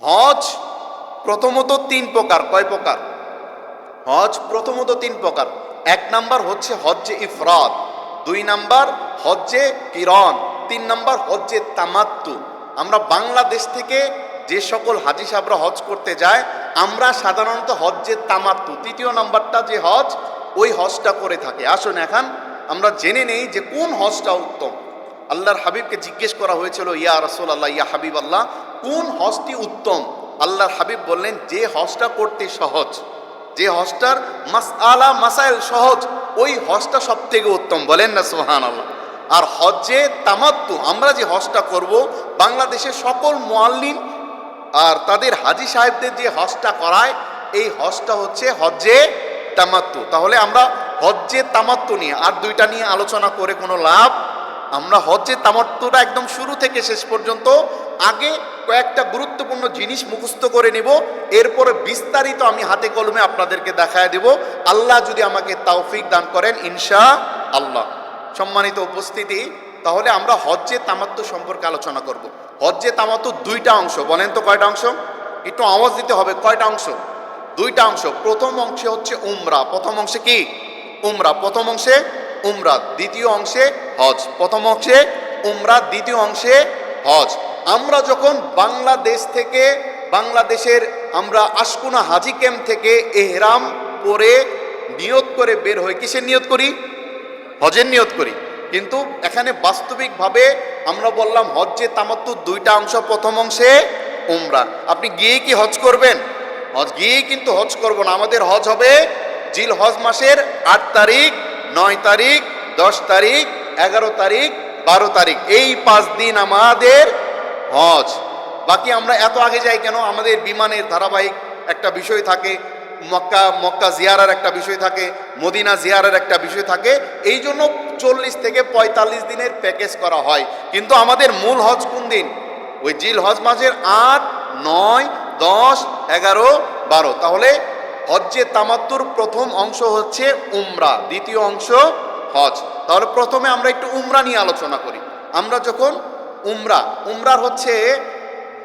হজ প্রথমত তিন প্রকার। কয় প্রকার? হজ প্রথমত তিন প্রকার। এক নাম্বার হচ্ছে হজ্জে ইফরাদ, দুই নাম্বার হজ্জে কিরন, তিন নাম্বার হজ্জে তামাত্তু। আমরা বাংলাদেশ থেকে যে সকল হাজি সাহেবরা হজ করতে যায়, আমরা সাধারণত হজ্জে তামাত্তু, তৃতীয় নাম্বারটা যে হজ, ওই হজটা করে থাকে। আসুন এখন আমরা জেনে নেই যে কোন হজটা উত্তম। আল্লাহর হাবিবকে জিজ্ঞেস করা হয়েছিল, ইয়া রাসূলুল্লাহ, ইয়া হাবিব আল্লাহ, কোন হজটি উত্তম? আল্লাহর হাবিব বললেন, যে হজটা করতে সহজ, যে হজটার মাসআলা মাসাইল সহজ, ওই হজটা সব থেকে উত্তম। বলেন না সুবহানাল্লাহ। আর হজ্জে তামাত্তু, আমরা যে হজটা করব, বাংলাদেশের সকল মুআল্লিম আর তাদের হাজি সাহেবদের যে হজটা করায়, এই হজটা হচ্ছে হজ্জে তামাত্তু। তাহলে আমরা হজ্জে তামাত্তু নিয়ে আর দুইটা নিয়ে আলোচনা করে কোনো লাভ, আমরা হজ্জে তামাত্তুটা একদম শুরু থেকে শেষ পর্যন্ত আগে কয়েকটা গুরুত্বপূর্ণ জিনিস মুখস্থ করে নেব, এরপরে বিস্তারিত আমি হাতে কলমে আপনাদেরকে দেখায় দেব, আল্লাহ যদি আমাকে তৌফিক দান করেন ইনশাআল্লাহ। সম্মানিত উপস্থিতি, তাহলে আমরা হজ্জে তামাত্তু সম্পর্কে আলোচনা করব। হজ্জে তামাত্তু দুইটা অংশ। বলেন তো কয়টা অংশ? একটু আওয়াজ দিতে হবে। কয়টা অংশ? দুইটা অংশ। প্রথম অংশে হচ্ছে উমরা। প্রথম অংশে কি? উমরা। প্রথম অংশে উমরা, দ্বিতীয় অংশে হজ। প্রথম অংশে উমরা, দ্বিতীয় অংশে হজ। আমরা যখন বাংলাদেশ থেকে, বাংলাদেশের আমরা আশকুনা হাজি ক্যাম্প থেকে এহরাম পরে নিয়ত করে বের হই, কিসের নিয়ত করি? হজের নিয়ত করি। কিন্তু এখানে বাস্তবিকভাবে আমরা বললাম হজ্জে তামাত্তু দুইটা অংশ। প্রথম অংশে উমরা। আপনি গিয়ে কি হজ করবেন? হজ গিয়েই কিন্তু হজ করব না। আমাদের হজ হবে জিল হজ মাসের 8 তারিখ, 9 তারিখ, 10 তারিখ, 11 তারিখ, 12 তারিখ, এই 5 দিন আমাদের হজ। বাকি আমরা এত আগে যাই কেন? আমাদের বিমানের ধারাবাহিক একটা বিষয় থাকে, মক্কা জিয়ারার একটা বিষয় থাকে, মদিনা জিয়ারার একটা বিষয় থাকে, এই জন্য 40 থেকে 45 দিনের প্যাকেজ করা হয়। কিন্তু আমাদের মূল হজ কোন দিন? ওই জিল হজ মাসের 8, 9, 10, 11, 12। তাহলে হজ্জে তামাত্তুর প্রথম অংশ হচ্ছে উমরা, দ্বিতীয় অংশ হজ। তাহলে প্রথমে আমরা একটু উমরা নিয়ে আলোচনা করি। আমরা যখন উমরার হচ্ছে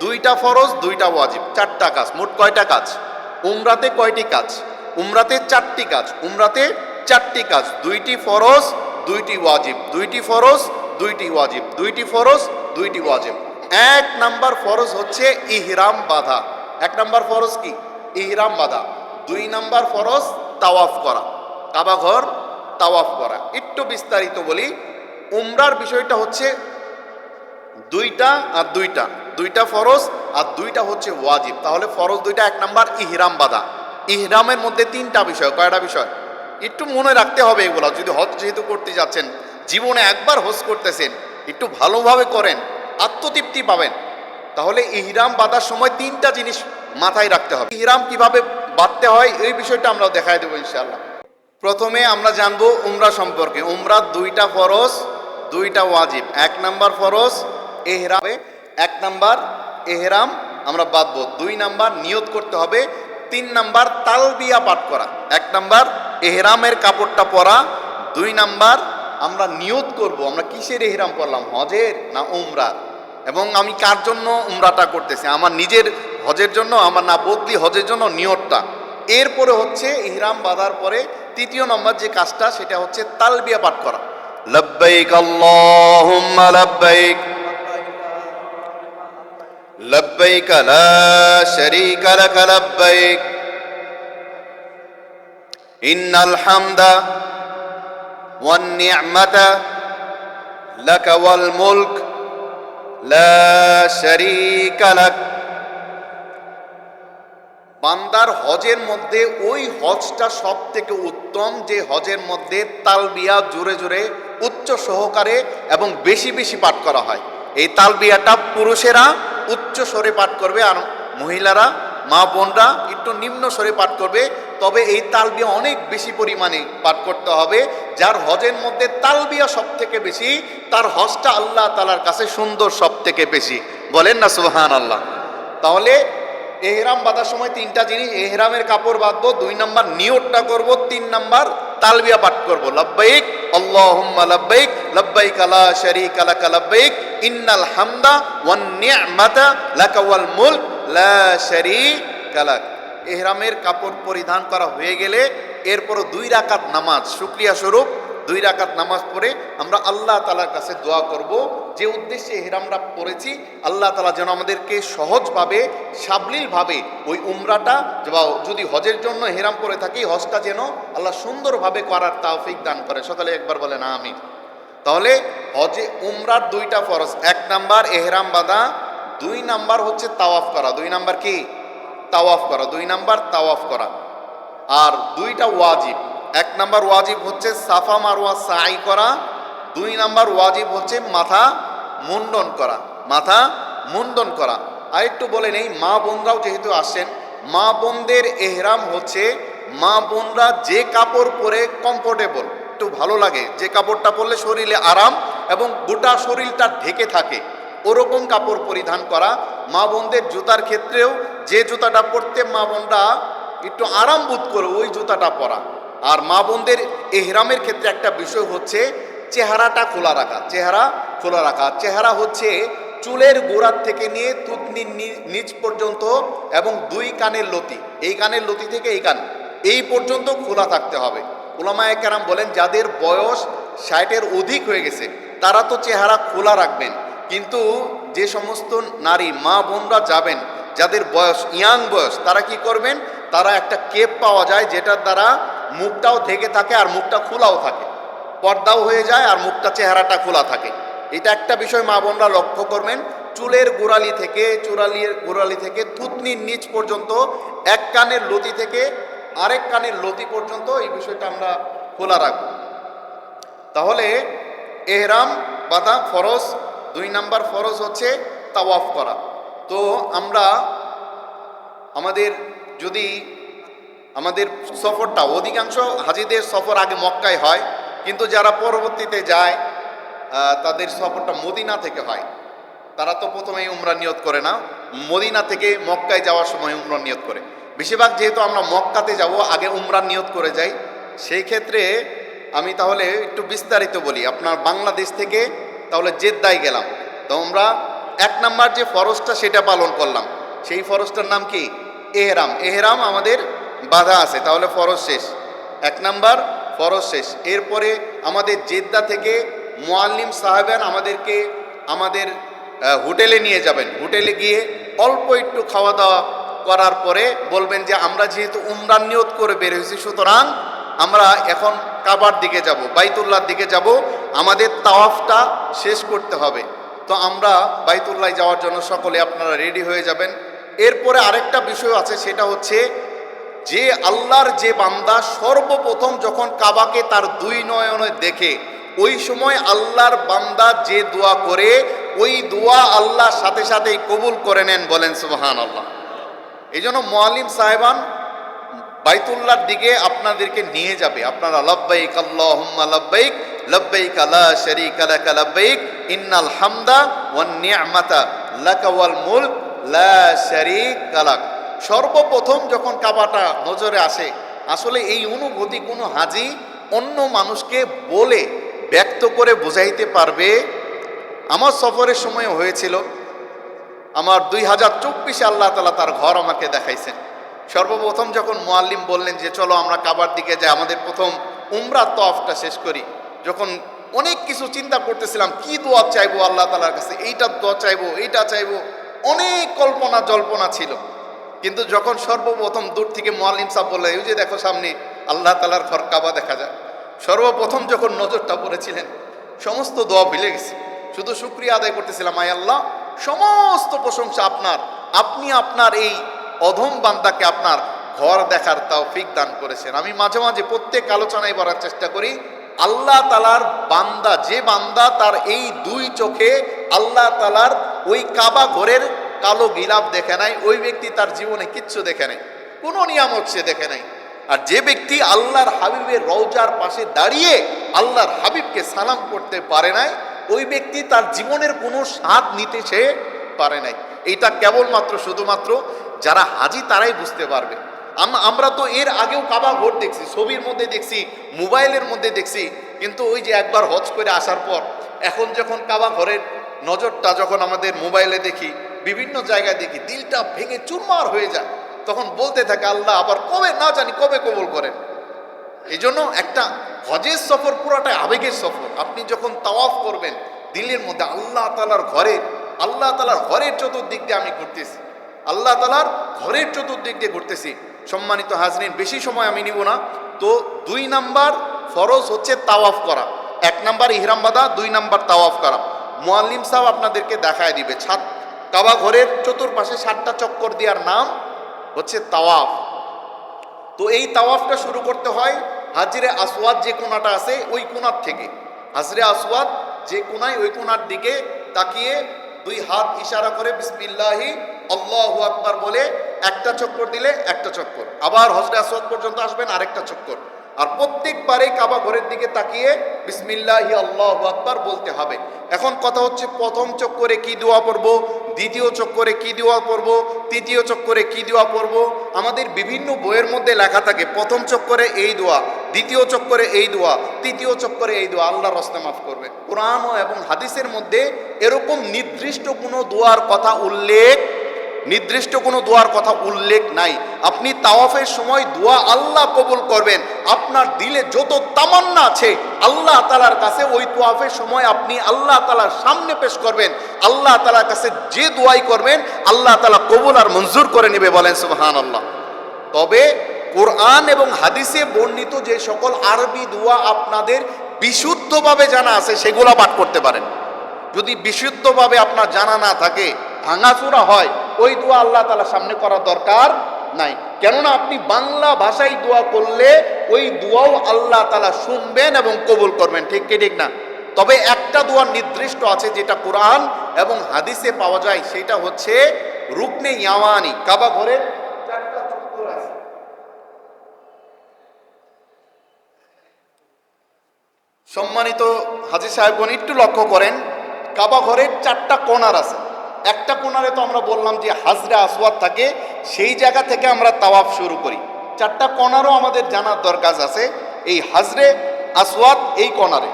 দুইটা ফরজ, দুইটা ওয়াজিব, 4টা কাজ। মোট কয়টা কাজ? উমরাতে কয়টি কাজ? উমরাতে 4টি কাজ। উমরাতে 4টি কাজ, 2টি ফরজ, 2টি ওয়াজিব, 2টি ফরজ, 2টি ওয়াজিব, 2টি ফরজ, 2টি ওয়াজিব। 1 নাম্বার ফরজ হচ্ছে ইহরাম বাঁধা। 1 নাম্বার ফরজ কি? ইহরাম বাঁধা। 2 নাম্বার ফরজ তাওয়াফ করা, কাবা ঘর তাওয়াফ করা। একটু বিস্তারিত বলি, উমরার বিষয়টা হচ্ছে দুইটা আর দুইটা, 2টা ফরজ আর 2টা হচ্ছে ওয়াজিব। তাহলে ফরজ 2টা। 1 নাম্বার ইহরাম বাঁধা। ইহরামের মধ্যে 3টা বিষয়। কয়টা বিষয়? একটু মনে রাখতে হবে এগুলো। যদি হজ যেহেতু করতে যাচ্ছেন, জীবনে একবার হজ করতেছেন, একটু ভালোভাবে করেন, আত্মতৃপ্তি পাবেন। তাহলে ইহরাম বাঁধার সময় 3টা জিনিস মাথায় রাখতে হবে। ইহরাম কিভাবে বাঁধতে হয় এই বিষয়টা আমরা দেখায় দেবো ইনশাআল্লাহ। প্রথমে আমরা জানবো উমরা সম্পর্কে। উমরা 2টা ফরজ, 2টা ওয়াজিব। 1 নাম্বার ফরজ এহরাম। 1 নাম্বার এহরাম আমরা বাঁধবো। 2 নাম্বার নিয়ত করতে হবে। 3 নাম্বার তালবিয়া পাঠ করা। 1 নাম্বার এহরামের কাপড়টা পরা। 2 নাম্বার আমরা নিয়ত করব, আমরা কিসের এহরাম করলাম, হজের না উমরা, এবং আমি কার জন্য উমরাটা করতেছি, আমার নিজের হজের জন্য, আমার না বদলি হজের জন্য, নিয়তটা। এরপরে হচ্ছে ইহরাম বাঁধার পরে 3য় নম্বর যে কাজটা, সেটা হচ্ছে তালবিয়া পাঠ করা। লব্বাইক আল্লাহুম্মা লব্বাইক, লব্বাইক লা শারীকা লাক লব্বাইক, ইন্নাল হামদা ওয়ান নি'মাতা লাকা ওয়াল মুলক লা শারীকা লাক। বান্দার হজের মধ্যে ওই হজটা সব থেকে উত্তম যে হজের মধ্যে তালবিয়া জোরে জোরে উচ্চ সহকারে এবং বেশি বেশি পাঠ করা হয়। এই তালবিয়াটা পুরুষেরা উচ্চ স্বরে পাঠ করবে, আর মহিলারা, মা বোনরা একটু নিম্ন স্বরে পাঠ করবে। তবে এই তালবিয়া অনেক বেশি পরিমাণে পাঠ করতে হবে। যার হজের মধ্যে তালবিয়া সব থেকে বেশি, তার হজটা আল্লাহ তাআলার কাছে সুন্দর সব থেকে বেশি। বলেন না সুবহানাল্লাহ। তাহলে এহরাম বাঁধার সময় 3টা জিনিস, এহরামের কাপড় বাঁধবো, 2 নাম্বার নিয়তটা করব, 3 নাম্বার তালবিয়া পাঠ করব। লব্বাইক আল্লাহুম্মা লব্বাইক, লব্বাইক লা শারীকা লাক লব্বাইক, ইন্নাল হামদা ওয়ান নি'মাতা লাকা ওয়াল মুলক লা শারীকা লাক। ইহরামের কাপড় পরিধান করা হয়ে গেলে এরপর 2 রাকাত নামাজ, শুকরিয়া স্বরূপ 2 রাকাত নামাজ পড়ে আমরা আল্লাহ তাআলার কাছে দোয়া করব, যে উদ্দেশ্যে ইহরামরা পড়েছি আল্লাহ তাআলা যেন আমাদেরকে সহজভাবে সাবলীলভাবে ওই উমরাটা, বা যদি হজের জন্য ইহরাম করে থাকি হজটা যেন আল্লাহ সুন্দরভাবে করার তৌফিক দান করে। সকালে একবার বলেন আমিন। তাহলে হজে উমরার 2টা ফরজ, 1 নাম্বার ইহরাম বাঁধা, 2 নাম্বার হচ্ছে তাওয়াফ করা। 2 নাম্বার কি? তাওয়াফ করা। 2 নাম্বার তাওয়াফ করা। আর 2টা ওয়াজিব। 1 নাম্বার ওয়াজিব হচ্ছে সাফা মারওয়া সাই করা। 2 নাম্বার ওয়াজিব হচ্ছে মাথা মুন্ডন করা। মাথা মুন্ডন করা। আর একটু বলে নেই, মা বোনরাও যেহেতু আসেন, মা বোনদের ইহরাম হচ্ছে মা বোনরা যে কাপড় পরে কমফোর্টেবল, একটু ভালো লাগে, যে কাপড়টা পরলে শরীরে আরাম এবং গোটা শরীরটা ঢেকে থাকে, ওরকম কাপড় পরিধান করা। মা বোনদের জুতার ক্ষেত্রেও যে জুতাটা পরতে মা বোনরা একটু আরাম বোধ করে ওই জুতাটা পরা। আর মা বোনদের ইহরামের ক্ষেত্রে একটা বিষয় হচ্ছে চেহারাটা খোলা রাখা। চেহারা খোলা রাখা। চেহারা হচ্ছে চুলের গোড়ার থেকে নিয়ে থুতনির নিচ পর্যন্ত এবং 2 কানের লতি, এই কানের লতি থেকে এই কান এই পর্যন্ত খোলা থাকতে হবে। উলামায়ে কেরাম বলেন যাদের বয়স 60-এর অধিক হয়ে গেছে তারা তো চেহারা খোলা রাখবেন, কিন্তু যে সমস্ত নারী মা বোনরা যাবেন যাদের বয়স ইয়াং বয়স, তারা কি করবেন, তারা একটা কেপ পাওয়া যায় যেটার দ্বারা মুখটাও ঢেকে থাকে আর মুখটা খোলাও থাকে, পর্দাও হয়ে যায় আর মুখটা চেহারাটা খোলা থাকে। এটা একটা বিষয় মা বোনরা লক্ষ্য করবেন। চুলের গোড়ালি থেকে থুতনির নিচ পর্যন্ত, 1 কানের লতি থেকে আরেক কানের লতি পর্যন্ত এই বিষয়টা আমরা খোলা রাখব। তাহলে ইহরাম বাঁধা ফরজ। 2 নাম্বার ফরজ হচ্ছে তাওয়াফ করা। তো আমরা আমাদের সফরটা, অধিকাংশ হাজিদের সফর আগে মক্কায় হয়, কিন্তু যারা পরবর্তীতে যায় তাদের সফরটা মদিনা থেকে হয়। তারা তো প্রথমেই উমরা নিয়ত করে না, মদিনা থেকে মক্কায় যাওয়ার সময় উমরা নিয়ত করে। বেশিরভাগ যেহেতু আমরা মক্কাতে যাব আগে উমরা নিয়ত করে যাই, সেই ক্ষেত্রে আমি তাহলে একটু বিস্তারিত বলি। আপনার বাংলাদেশ থেকে তাহলে জেদ্দায় গেলাম, তো আমরা 1 নাম্বার যে ফরজটা সেটা পালন করলাম। সেই ফরজটার নাম কি? এহরাম। এহরাম আমাদের বাধা আছে, তাহলে ফরজ শেষ। 1 নাম্বার ফরজ শেষ। এরপরে আমাদের জেদ্দা থেকে মুআল্লিম সাহেবান আমাদেরকে আমাদের হোটেলে নিয়ে যাবেন। হোটেলে গিয়ে অল্প একটু খাওয়া দাওয়া করার পরে বলবেন যে আমরা যেহেতু উমরা নিয়ত করে বের হয়েছি, সুতরাং আমরা এখন কাবার দিকে যাব, বাইতুল্লাহর দিকে যাব, আমাদের তাওয়াফটা শেষ করতে হবে। তো আমরা বাইতুল্লাহ যাওয়ার জন্য সকলে আপনারা রেডি হয়ে যাবেন। এরপরে আরেকটা বিষয় আছে, সেটা হচ্ছে যে আল্লাহর যে বান্দা সর্বপ্রথম যখন কাবাকে তার 2 নয়নে দেখে, ওই সময় আল্লাহর বান্দা যে দোয়া করে ওই দোয়া আল্লাহ সাথে সাথেই কবুল করে নেন। বলেন সুবহানাল্লাহ। এই জন্য মুআল্লিম সাহেবান বাইতুল্লাহর দিকে আপনাদেরকে নিয়ে যাবে। আপনারা লব্বাইক আল্লাহুম্মা লব্বাইক লব্বাইক লা শারীকা লাক লব্বাইক ইন্নাল হামদা ওয়ান নি'মাতা লাকা ওয়াল মুলক লা শারীকা লাক। সর্বপ্রথম যখন কাবাটা নজরে আসে, আসলে এই অনুভূতি কোনো হাজি অন্য মানুষকে বলে ব্যক্ত করে বোঝাইতে পারবে? আমার সফরের সময় হয়েছিল, আমার 2024-এ আল্লাহ তাআলা তার ঘর আমাকে দেখাইছেন। সর্বপ্রথম যখন মুআল্লিম বললেন যে চলো আমরা কাবার দিকে যাই, আমাদের প্রথম উমরা তওয়াফটা শেষ করি, যখন অনেক কিছু চিন্তা করতেছিলাম কি দোয়া চাইবো আল্লাহ তাআলার কাছে, এইটা দোয়া চাইবো, এইটা চাইবো, অনেক কল্পনা জল্পনা ছিল। কিন্তু যখন সর্বপ্রথম দূর থেকে মুআল্লিম সাহেব বললেন এই যে দেখো সামনে আল্লাহ তাআলার ঘর কাবা দেখা যায়, সর্বপ্রথম যখন নজরটা পড়েছিলেন সমস্ত দোয়া ভুলে গেছি, শুধু শুকরিয়া আদায় করতেছিলাম, আয় আল্লাহ সমস্ত প্রশংসা আপনার, আপনি আপনার এই অধম বান্দাকে আপনার ঘর দেখার তৌফিক দান করেছেন। আমি মাঝে মাঝে প্রত্যেক আলোচনায় বলার চেষ্টা করি, আল্লাহ তাআলার বান্দা, যে বান্দা তার এই 2 চোখে আল্লাহ তাআলার ওই কাবা ঘরের কালো গিলাফ দেখে নাই, ওই ব্যক্তি তার জীবনে কিচ্ছু দেখে নাই, কোনো নিয়ামত সে দেখে নাই। আর যে ব্যক্তি আল্লাহর হাবিবের রওজার পাশে দাঁড়িয়ে আল্লাহর হাবিবকে সালাম করতে পারে নাই, ওই ব্যক্তি তার জীবনের কোনো স্বাদ নিতে সে পারে নাই। এইটা কেবলমাত্র শুধুমাত্র যারা হাজি তারাই বুঝতে পারবে। আমরা তো এর আগেও কাবা ঘর দেখছি, ছবির মধ্যে দেখছি, মোবাইলের মধ্যে দেখছি, কিন্তু ওই যে একবার হজ করে আসার পর এখন যখন কাবা ঘরের নজরটা যখন আমাদের মোবাইলে দেখি, বিভিন্ন জায়গায় দেখি দিলটা ভেঙে চুরমার হয়ে যায়, তখন বলতে থাকে আল্লাহ আবার কবে না জানি কবে কবুল করেন। এই জন্য একটা হজের সফর পুরাটাই আবেগের সফর। আপনি যখন তাওয়াফ করবেন দিলের মধ্যে আল্লাহ তাআলার ঘরের চতুর্দিক দিয়ে আমি ঘুরতেছি, আল্লাহ তাআলার ঘরের চতুর্দিক দিয়ে ঘুরতেছি। সম্মানিত হাজরিন, বেশি সময় আমি নিব না। তো 2 নাম্বার ফরজ হচ্ছে তাওয়াফ করা, 1 নাম্বার ইহরাম বাঁধা, 2 নাম্বার তাওয়াফ করা। মুআল্লিম সাহেব আপনাদেরকে দেখায় দিবে কাবা ঘরের চতুর্পাশে 7টা চক্কর দেওয়ার নাম হচ্ছে তাওয়াফ। তো এই তাওয়াফটা শুরু করতে হয় হাজরে আসওয়াদ যে কোণাটা আছে ওই কোণার থেকে। হাজরে আসওয়াদ যে কোণায় ওই কোণার দিকে তাকিয়ে 2 হাত ইশারা করে বিসমিল্লাহি আল্লাহু আকবার বলে একটা চক্কর দিলে একটা চক্কর, আবার হজরে আসওয়াদ পর্যন্ত আসবেন আরেকটা চক্কর। আর প্রত্যেকবারে কাবা ঘরের দিকে তাকিয়ে বিসমিল্লাহি আল্লাহু আকবার বলতে হবে। এখন কথা হচ্ছে প্রথম চক্করে কি দোয়া পড়ব, দ্বিতীয় চক্করে কি দোয়া পড়ব, তৃতীয় চক্করে কি দোয়া পড়ব। আমাদের বিভিন্ন বইয়ের মধ্যে লেখা থাকে প্রথম চক্করে এই দোয়া, দ্বিতীয় চক্করে এই দোয়া, তৃতীয় চক্করে এই দোয়া, আল্লাহর রাস্তায় মাফ করবে। কোরআন এবং হাদিসের মধ্যে এরকম নির্দিষ্ট কোনো দোয়ার কথা উল্লেখ নাই। আপনি তাওয়াফের সময় দোয়া আল্লাহ কবুল করবেন। আপনার দিলে যত তামান্না আছে আল্লাহ তাআলার কাছে ওই তাওয়াফের সময় আপনি আল্লাহ তাআলার সামনে পেশ করবেন। আল্লাহ তাআলার কাছে যে দোয়াই করবেন আল্লাহ তাআলা কবুল আর মঞ্জুর করে নেবে, বলেন সুবহানাল্লাহ। তবে কোরআন এবং হাদিসে বর্ণিত যে সকল আরবি দোয়া আপনাদের বিশুদ্ধভাবে জানা আছে সেগুলো পাঠ করতে পারেন। যদি বিশুদ্ধভাবে আপনার জানা না থাকে, ভাঙাচোরা হয়, ওই দোয়া আল্লাহ তাআলার সামনে করার দরকার নাই। কেননা আপনি বাংলা ভাষায় দোয়া করলে ওই দোয়াও আল্লাহ তাআলা শুনবেন এবং কবুল করবেন, ঠিক কি ঠিক না? তবে একটা দোয়া নির্দিষ্ট আছে যেটা কোরআন এবং হাদিসে পাওয়া যায়, সেটা হচ্ছে রুকনে ইয়ামানি। কাবা ঘরের 4টা চক্কর আছে, সম্মানিত হাজী সাহেবগণ একটু লক্ষ্য করেন, কাবা ঘরের 4টা কোণার আছে। একটা কোণারে তো আমরা বললাম যে হাজরে আসওয়াদ থাকে, সেই জায়গা থেকে আমরা তাওয়াফ শুরু করি। 4টা কোণারও আমাদের জানার দরকার আছে। এই হাজরে আসওয়াদ এই কোণারে,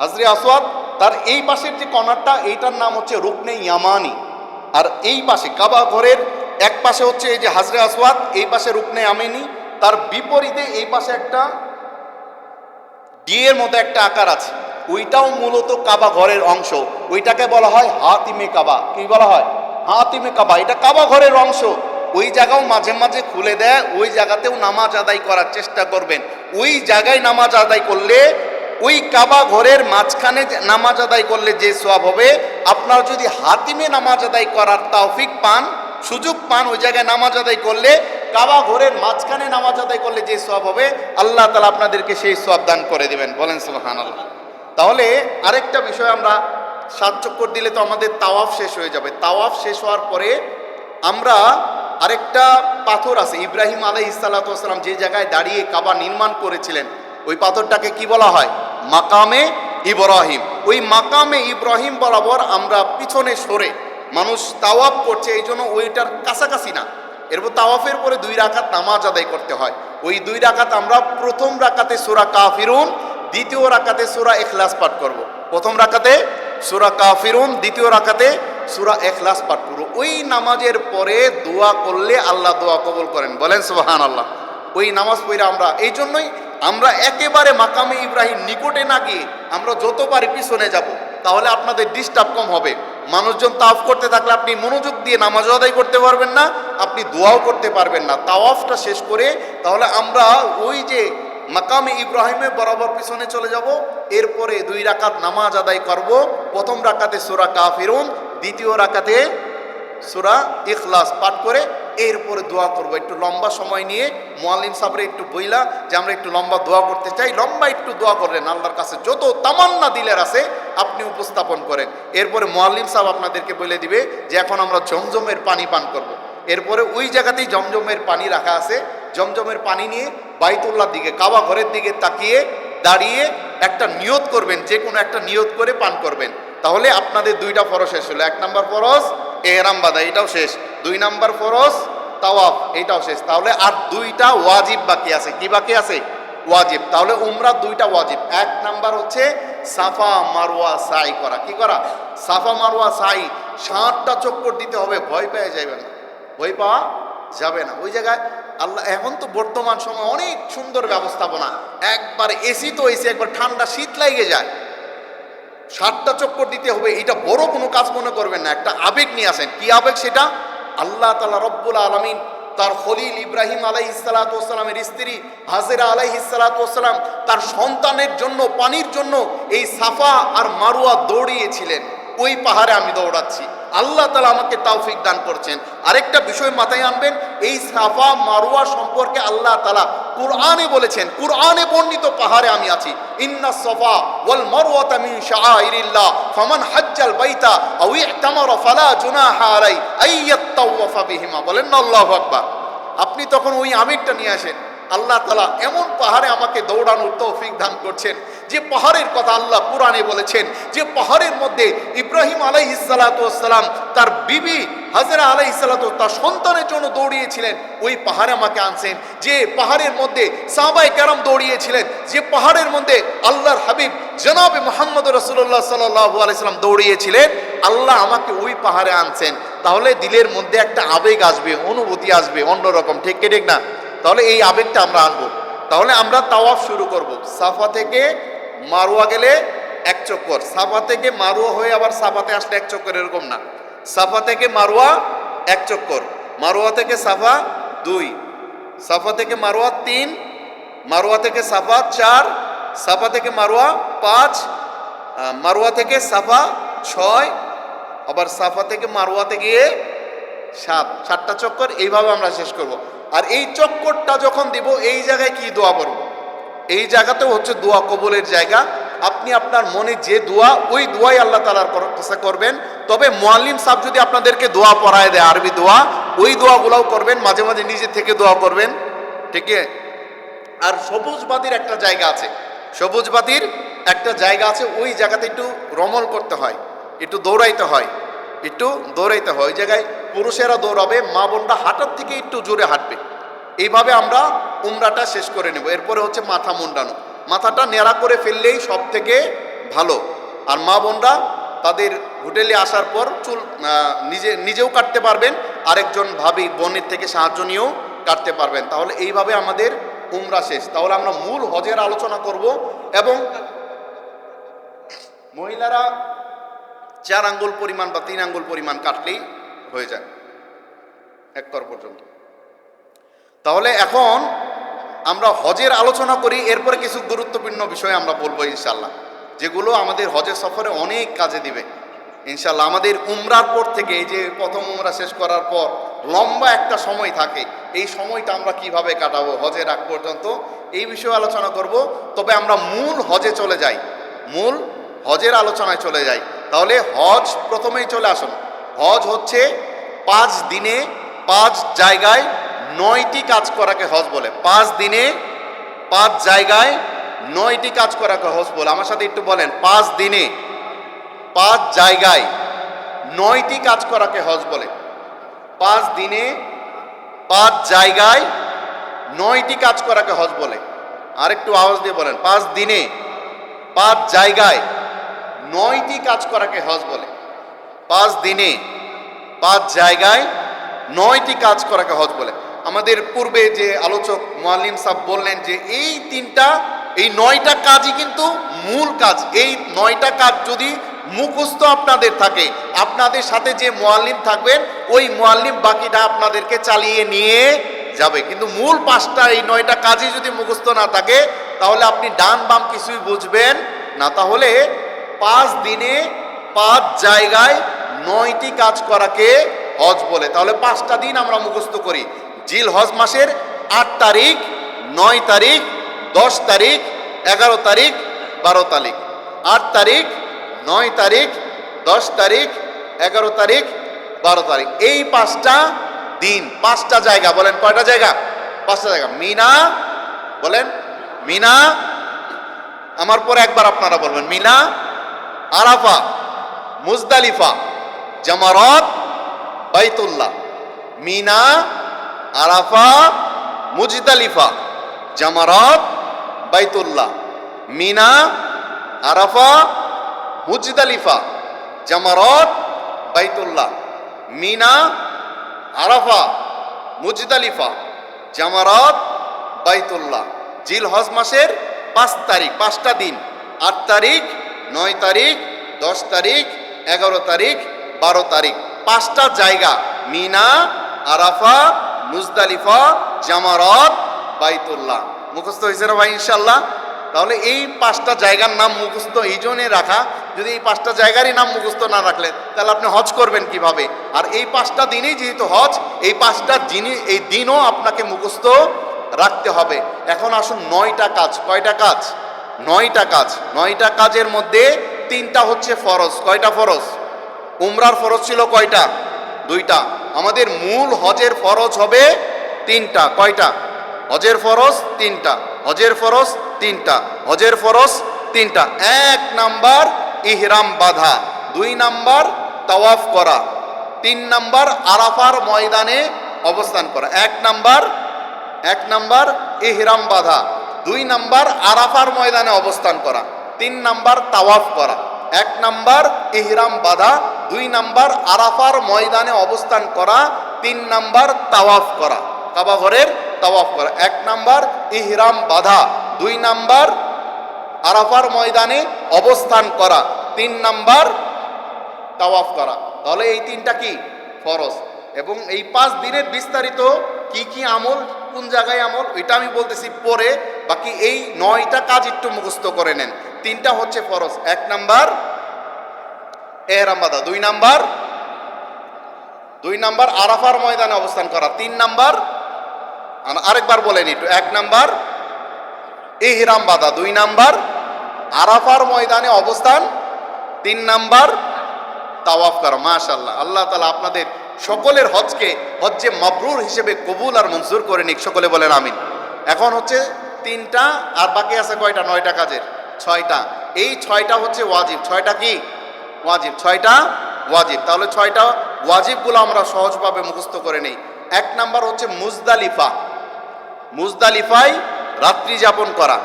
হাজরে আসওয়াদ তার এই পাশের যে কোণারটা এইটার নাম হচ্ছে রুকনে ইয়ামানি। আর এই পাশে কাবা ঘরের এক পাশে হচ্ছে এই যে হাজরে আসওয়াদ, এই পাশে রুকনে ইয়ামানি, তার বিপরীতে এই পাশে একটা ডিয়ের মতো একটা আকার আছে, ওইটাও মূলত কাবা ঘরের অংশ। ওইটাকে বলা হয় হাতিমে কাবা। কি বলা হয়? হাতিমে কাবা। এটা কাবা ঘরের অংশ। ওই জায়গাও মাঝে মাঝে খুলে দেয়, ওই জায়গাতেও নামাজ আদায় করার চেষ্টা করবেন। ওই জায়গায় নামাজ আদায় করলে, ওই কাবা ঘরের মাঝখানে নামাজ আদায় করলে যে সওয়াব হবে, আপনার যদি হাতিমে নামাজ আদায় করার তৌফিক পান, সুযোগ পান, ওই জায়গায় নামাজ আদায় করলে, কাবা ঘরের মাঝখানে নামাজ আদায় করলে যে সওয়াব হবে আল্লাহ তাআলা আপনাদেরকে সেই সওয়াব দান করে দিবেন, বলেন সুবহানাল্লাহ। তাহলে আরেকটা বিষয়, আমরা 7 চক্কর দিলে তো আমাদের তাওয়াফ শেষ হয়ে যাবে। তাওয়াফ শেষ হওয়ার পরে আমরা আরেকটা পাথর আছে, ইব্রাহিম আলাইহিস সালাতু ওয়াস সালাম যে জায়গায় দাঁড়িয়ে কাবা নির্মাণ করেছিলেন, ওই পাথরটাকে কি বলা হয়? মাকামে ইব্রাহিম। ওই মাকামে ইব্রাহিম বরাবর আমরা পিছনে সরে, মানুষ তাওয়াফ করছে এই জন্য ওইটার কাছাকাছি না, এরপর তাওয়াফের পরে 2 রাকাত নামাজ আদায় করতে হয়। ওই 2 রাকাত আমরা প্রথম রাকাতে সূরা কাফিরুন, দ্বিতীয় রাকাতে সূরা ইখলাস পাঠ করব। প্রথম রাকাতে সূরা কাফিরুন, দ্বিতীয় রাকাতে সূরা ইখলাস পাঠ করব। ওই নামাজের পরে দোয়া করলে আল্লাহ দোয়া কবুল করেন, বলেন সুবহানাল্লাহ। ওই নামাজ পড়ে আমরা, এই জন্যই আমরা একেবারে মাকামে ইব্রাহিম নিকটে না গিয়ে আমরা যত পারি পিছনে যাব, তাহলে আপনাদের ডিস্টার্ব কম হবে। মানুষজন তাওয়াফ করতে থাকলে আপনি মনোযোগ দিয়ে নামাজ আদায় করতে পারবেন না, আপনি দোয়াও করতে পারবেন না। তাওয়াফটা শেষ করে তাহলে আমরা ওই যে মাকামে ইব্রাহিমের বরাবর পিছনে চলে যাব, এরপরে 2 রাকাত নামাজ আদায় করব। প্রথম রাকাতে সূরা কাফিরুন, দ্বিতীয় রাকাতে সূরা ইখলাস পাঠ করে এরপরে দোয়া করব। একটু লম্বা সময় নিয়ে মুআল্লিম সাহেবরে একটু বইলা যে আমরা একটু লম্বা দোয়া করতে চাই, লম্বা একটু দোয়া করলেন, আল্লাহর কাছে যত তামান্না দিলের আছে আপনি উপস্থাপন করেন। এরপরে মুআল্লিম সাহেব আপনাদেরকে বলে দিবে যে এখন আমরা জমজমের পানি পান করব। এরপরে ওই জায়গাতেই জমজমের পানি রাখা আছে, জমজমের পানি নিয়ে বাইতুল্লাহর দিকে, কাবা ঘরের দিকে তাকিয়ে দাঁড়িয়ে একটা নিয়ত করবেন, যে কোনো একটা নিয়ত করে পান করবেন। তাহলে আপনাদের 2টা ফরজ শেষ হলো। 1 নম্বর ফরজ ইহরাম বাঁধা, এটাও শেষ। 2 নম্বর ফরজ তাওয়াফ, এটাও শেষ। তাহলে আর 2টা ওয়াজিব বাকি আছে। কি বাকি আছে? ওয়াজিব। তাহলে উমরা 2টা ওয়াজিব। 1 নাম্বার হচ্ছে সাফা মারওয়া সাই করা। কি করা? সাফা মারওয়া সাই। ষাটটা চক্কর দিতে হবে, ভয় পেয়ে যাবে না, ভয় পাওয়া যাবে না। ওই জায়গায় আল্লাহ, এখন তো বর্তমান সময় অনেক সুন্দর ব্যবস্থাপনা, একবার এসি তো এসি, একবার ঠান্ডা শীত লাগে যায়, 60টা চক্কর দিতে হবে। এটা বড় কোনো কাজ মনে করবেন না, একটা আবেগ নিয়ে আসেন। কি আবেগ সেটা? আল্লাহ তাআলা রব্বুল আলামিন তার খলিল ইব্রাহিম আলাইহিসসালাতু ওয়াসসালামের স্ত্রী হাজেরা আলাইহিসসালাতু ওয়াসসালাম তার সন্তানের জন্য, পানির জন্য এই সাফা আর মারওয়া দৌড়িয়েছিলেন। ওই পাহাড়ে আমি দৌড়াচ্ছি, আল্লাহ তাআলা আমাকে তৌফিক দান করছেন। আরেকটা বিষয় মাথায় আনবেন, এই সাফা মারওয়া সম্পর্কে আল্লাহ তাআলা কুরআনে বলেছেন, কুরআনে বর্ণিত পাহাড়ে আমি আছি। ইন্নাস সাফা ওয়াল মারওয়াতা মিন শাআইরিল্লাহ ফামান হাজ্জাল বাইতা আও ইতামারা ফালা জুনাহা আলাই আইয়াতাওয়াফা বিহিমা। বলেন না আল্লাহু আকবার। আপনি তখন ওই আবেগটা নিয়ে আসেন, আল্লাহ তাআলা এমন পাহাড়ে আমাকে দৌড়ানোর তৌফিক দান করছেন, যে পাহাড়ের কথা আল্লাহ কুরআনে বলেছেন, যে পাহাড়ের মধ্যে ইব্রাহিম আলাইহিসসালাতু ওয়াসসালাম তার বিবি হাজেরা আলাইহিসসালাতু তার সন্তানের জন্য দৌড়িয়েছিলেন, ওই পাহাড়ে আমাকে আনছেন। যে পাহাড়ের মধ্যে সাহাবায়ে কেরাম দৌড়িয়েছিলেন, যে পাহাড়ের মধ্যে আল্লাহর হাবিব জনাবে মুহাম্মদ রাসূলুল্লাহ সাল্লাল্লাহু আলাইহি সাল্লাম দৌড়িয়েছিলেন, আল্লাহ আমাকে ওই পাহাড়ে আনছেন। তাহলে দিলের মধ্যে একটা আবেগ আসবে, অনুভূতি আসবে অন্যরকম, ঠিক কি ঠিক না? তাহলে এই আবেগটা আমরা আনবো। তাহলে আমরা তাওয়াফ শুরু করব। সাফা থেকে মারওয়া গেলে এক চক্কর, সাফা থেকে মারওয়া হয়ে আবার সাফাতে আসলে এক চক্কর, এরকম না। সাফা থেকে মারওয়া এক চক্কর, মারওয়া থেকে সাফা 2, সাফা থেকে মারওয়া 3, মারওয়া থেকে সাফা 4, সাফা থেকে মারওয়া 5, মারওয়া থেকে সাফা 6, আবার সাফা থেকে মারওয়াতে গিয়ে 7টা চক্কর। এইভাবে আমরা শেষ করব। আর এই চক্করটা যখন দিব, এই জায়গায় কি দোয়া করব? এই জায়গাতেও হচ্ছে দোয়া কবুলের জায়গা। আপনি আপনার মনে যে দোয়া, ওই দোয়াই আল্লাহ তাআলার কাছে করবেন। তবে মুআল্লিম সাহেব যদি আপনাদেরকে দোয়া পড়ায় দেয়, আরবি দোয়া, ওই দোয়াগুলোও করবেন, মাঝে মাঝে নিজে থেকে দোয়া করবেন, ঠিক আছে? আর সবুজ বাতির একটা জায়গা আছে, সবুজ বাতির একটা জায়গা আছে, ওই জায়গাতে একটু রমল করতে হয়, একটু দৌড়াইতে হয়, একটু দৌড়াইতে হয়। ওই জায়গায় পুরুষেরা দৌড়াবে, মা বোনরা হাঁটার থেকে একটু জোরে হাঁটবে। এইভাবে আমরা উমরাটা শেষ করে নেব। এরপরে হচ্ছে মাথা মুন্ডানো, মাথাটা নেড়া করে ফেললেই সব থেকে ভালো। আর মা বোনরা তাদের হোটেলে আসার পর চুল নিজেও কাটতে পারবেন, আরেকজন ভাবি বোনের থেকে সাহায্য নিয়েও কাটতে পারবেন। তাহলে এইভাবে আমাদের উমরা শেষ। তাহলে আমরা মূল হজের আলোচনা করব। এবং মহিলারা 4 আঙ্গুল পরিমাণ বা 3 আঙ্গুল পরিমাণ কাটলেই হয়ে যায়, 1 কর পর্যন্ত। তাহলে এখন আমরা হজের আলোচনা করি, এরপরে কিছু গুরুত্বপূর্ণ বিষয় আমরা বলবো ইনশাল্লাহ, যেগুলো আমাদের হজের সফরে অনেক কাজে দিবে ইনশাল্লাহ। আমাদের উমরার পর থেকে, এই যে প্রথম উমরা শেষ করার পর লম্বা একটা সময় থাকে, এই সময়টা আমরা কিভাবে কাটাবো হজের আগ পর্যন্ত, এই বিষয়ে আলোচনা করব। তবে আমরা মূল হজে চলে যাই, মূল হজের আলোচনায় চলে যাই। তাহলে হজ প্রথমেই চলে আসুন। হজ হচ্ছে 5 দিনে 5 জায়গায় 9টি কাজ করাকে হজ বলে। 5 দিনে 5 জায়গায় 9টি কাজ করাকে হজ বলে। আমার সাথে একটু বলেন, 5 দিনে 5 জায়গায় 9টি কাজ করাকে হজ বলে। 5 দিনে 5 জায়গায় 9টি কাজ করাকে হজ বলে। আর একটু আওয়াজ দিয়ে বলেন, 5 দিনে 5 জায়গায় 9টি কাজ করাকে হজ বলে। 5 দিনে 5 জায়গায় 9টি কাজ করাকে হজ বলে। আমাদের পূর্বে যে আলোচক মুআল্লিম সাহেব বললেন যে এই 9টা কাজই কিন্তু মূল কাজ। এই 9টা কাজ যদি মুখস্থ আপনাদের থাকে, আপনাদের সাথে যে মুআল্লিম থাকবেন, ওই মুআল্লিম বাকিটা আপনাদেরকে চালিয়ে নিয়ে যাবে। কিন্তু মূল 5টা, এই 9টা কাজই যদি মুখস্থ না থাকে, তাহলে আপনি ডান বাম কিছুই বুঝবেন না। তাহলে 5 দিনে 5 জায়গায় 9টি কাজ করাকে হজ বলে। তাহলে 5টা দিন আমরা মুখস্থ করি। জিল হজ মাসের 8 তারিখ, 9 তারিখ, 10 তারিখ, 11 তারিখ, 12 তারিখ। 8 তারিখ, 9 তারিখ, 10 তারিখ, 11 তারিখ, 12 তারিখ। এই 5টা দিন, 5টা জায়গা। বলেন কয়টা জায়গা? 5টা জায়গা। মিনা, বলেন মিনা। আমার পরে একবার আপনারা বলবেন, মিনা, আরাফা, মুজদালিফা, জামারাত, বাইতুল্লাহ। মিনা, আরাফা, মুজদালিফা, জামারাত, বাইতুল্লাহ। মিনা, আরাফা, মুজদালিফা, জামারাত, বাইতুল্লাহ, মিনা, আরাফা, মুজদালিফা, জামারাত, বাইতুল্লাহ। জিলহজ মাসের 5 তারিখ, 5টা দিন, 8 তারিখ, 9 তারিখ, 10 তারিখ, 11 তারিখ, 12 তারিখ, 5টা জায়গা, মিনা, আরাফা, মুজদালিফা, জামারাত, বাইতুল্লাহ। মুখস্থ হয়েছে না ভাই ইনশাল্লাহ? তাহলে এই 5টা জায়গার নাম মুখস্থ এই জন্যে রাখা, যদি এই 5টা জায়গারই নাম মুখস্থ না রাখলে তাহলে আপনি হজ করবেন কিভাবে? আর এই 5টা দিনেই যেহেতু হজ, এই 5টা এই দিনও আপনাকে মুখস্থ রাখতে হবে। এখন আসুন 9টা কাজ। কয়টা কাজ? 9টা কাজ। 9টা কাজের মধ্যে 3টা হচ্ছে ফরজ। কয়টা ফরজ? উমরার ফরজ ছিল কয়টা? 2টা। আমাদের মূল হজের ফরজ হবে 3টা। কয়টা? হজের ফরজ 3টা, হজের ফরজ 3টা, হজের ফরজ 3টা। 1 নাম্বার ইহরাম বাঁধা, 2 নাম্বার তাওয়াফ করা, 3 নাম্বার আরাফার ময়দানে অবস্থান করা। 1 নাম্বার ইহরাম বাঁধা, 2 নাম্বার আরাফার ময়দানে অবস্থান করা, 3 নাম্বার তাওয়াফ করা। 1 নাম্বার ইহরাম বাঁধা, 2 নাম্বার আরাফার ময়দানে অবস্থান করা, 3 নাম্বার তাওয়াফ করা, কাবা ঘরের তাওয়াফ করা। 1 নাম্বার ইহরাম বাঁধা, 2 নাম্বার আরাফার ময়দানে অবস্থান করা, 3 নাম্বার তাওয়াফ করা। তাহলে এই 3টা কি? ফরজ। এবং এই 5 দিনের বিস্তারিত কি কি আমল, কোন জায়গায় আমল, এটা আমি বলতেছি পরে। বাকি এই 9টা কাজ একটু মুখস্থ করে নেন। 3টা হচ্ছে ফরজ। 1 নাম্বার ইহরাম বাঁধা, 2 নাম্বার আরাফার ময়দানে অবস্থান করা, 3 নাম্বার, আরেকবার বলেন একটু, 1 নাম্বার ইহরাম বাঁধা, 2 নাম্বার আরাফার ময়দানে অবস্থান, 3 নাম্বার তাওয়াফ করা। মাশাআল্লাহ, আল্লাহ তাআলা আপনাদের সকলের হজকে হজ্জে মাবরুর হিসেবে কবুল আর মঞ্জুর করে নিক। সকলে বলেন আমিন। এখন হচ্ছে 3টা, আর বাকি আছে কয়টা? 9টা কাজের 6টা। এই 6টা হচ্ছে ওয়াজিব। 6টা কি? ওয়াজিব। 6টা ওয়াজিব। তাহলে 6টা ওয়াজিবগুলো আমরা সহজভাবে মুখস্থ করে নেই। 1 নাম্বার হচ্ছে মুজদালিফা, মুজদালিফায় রাত্রি যাপন করা।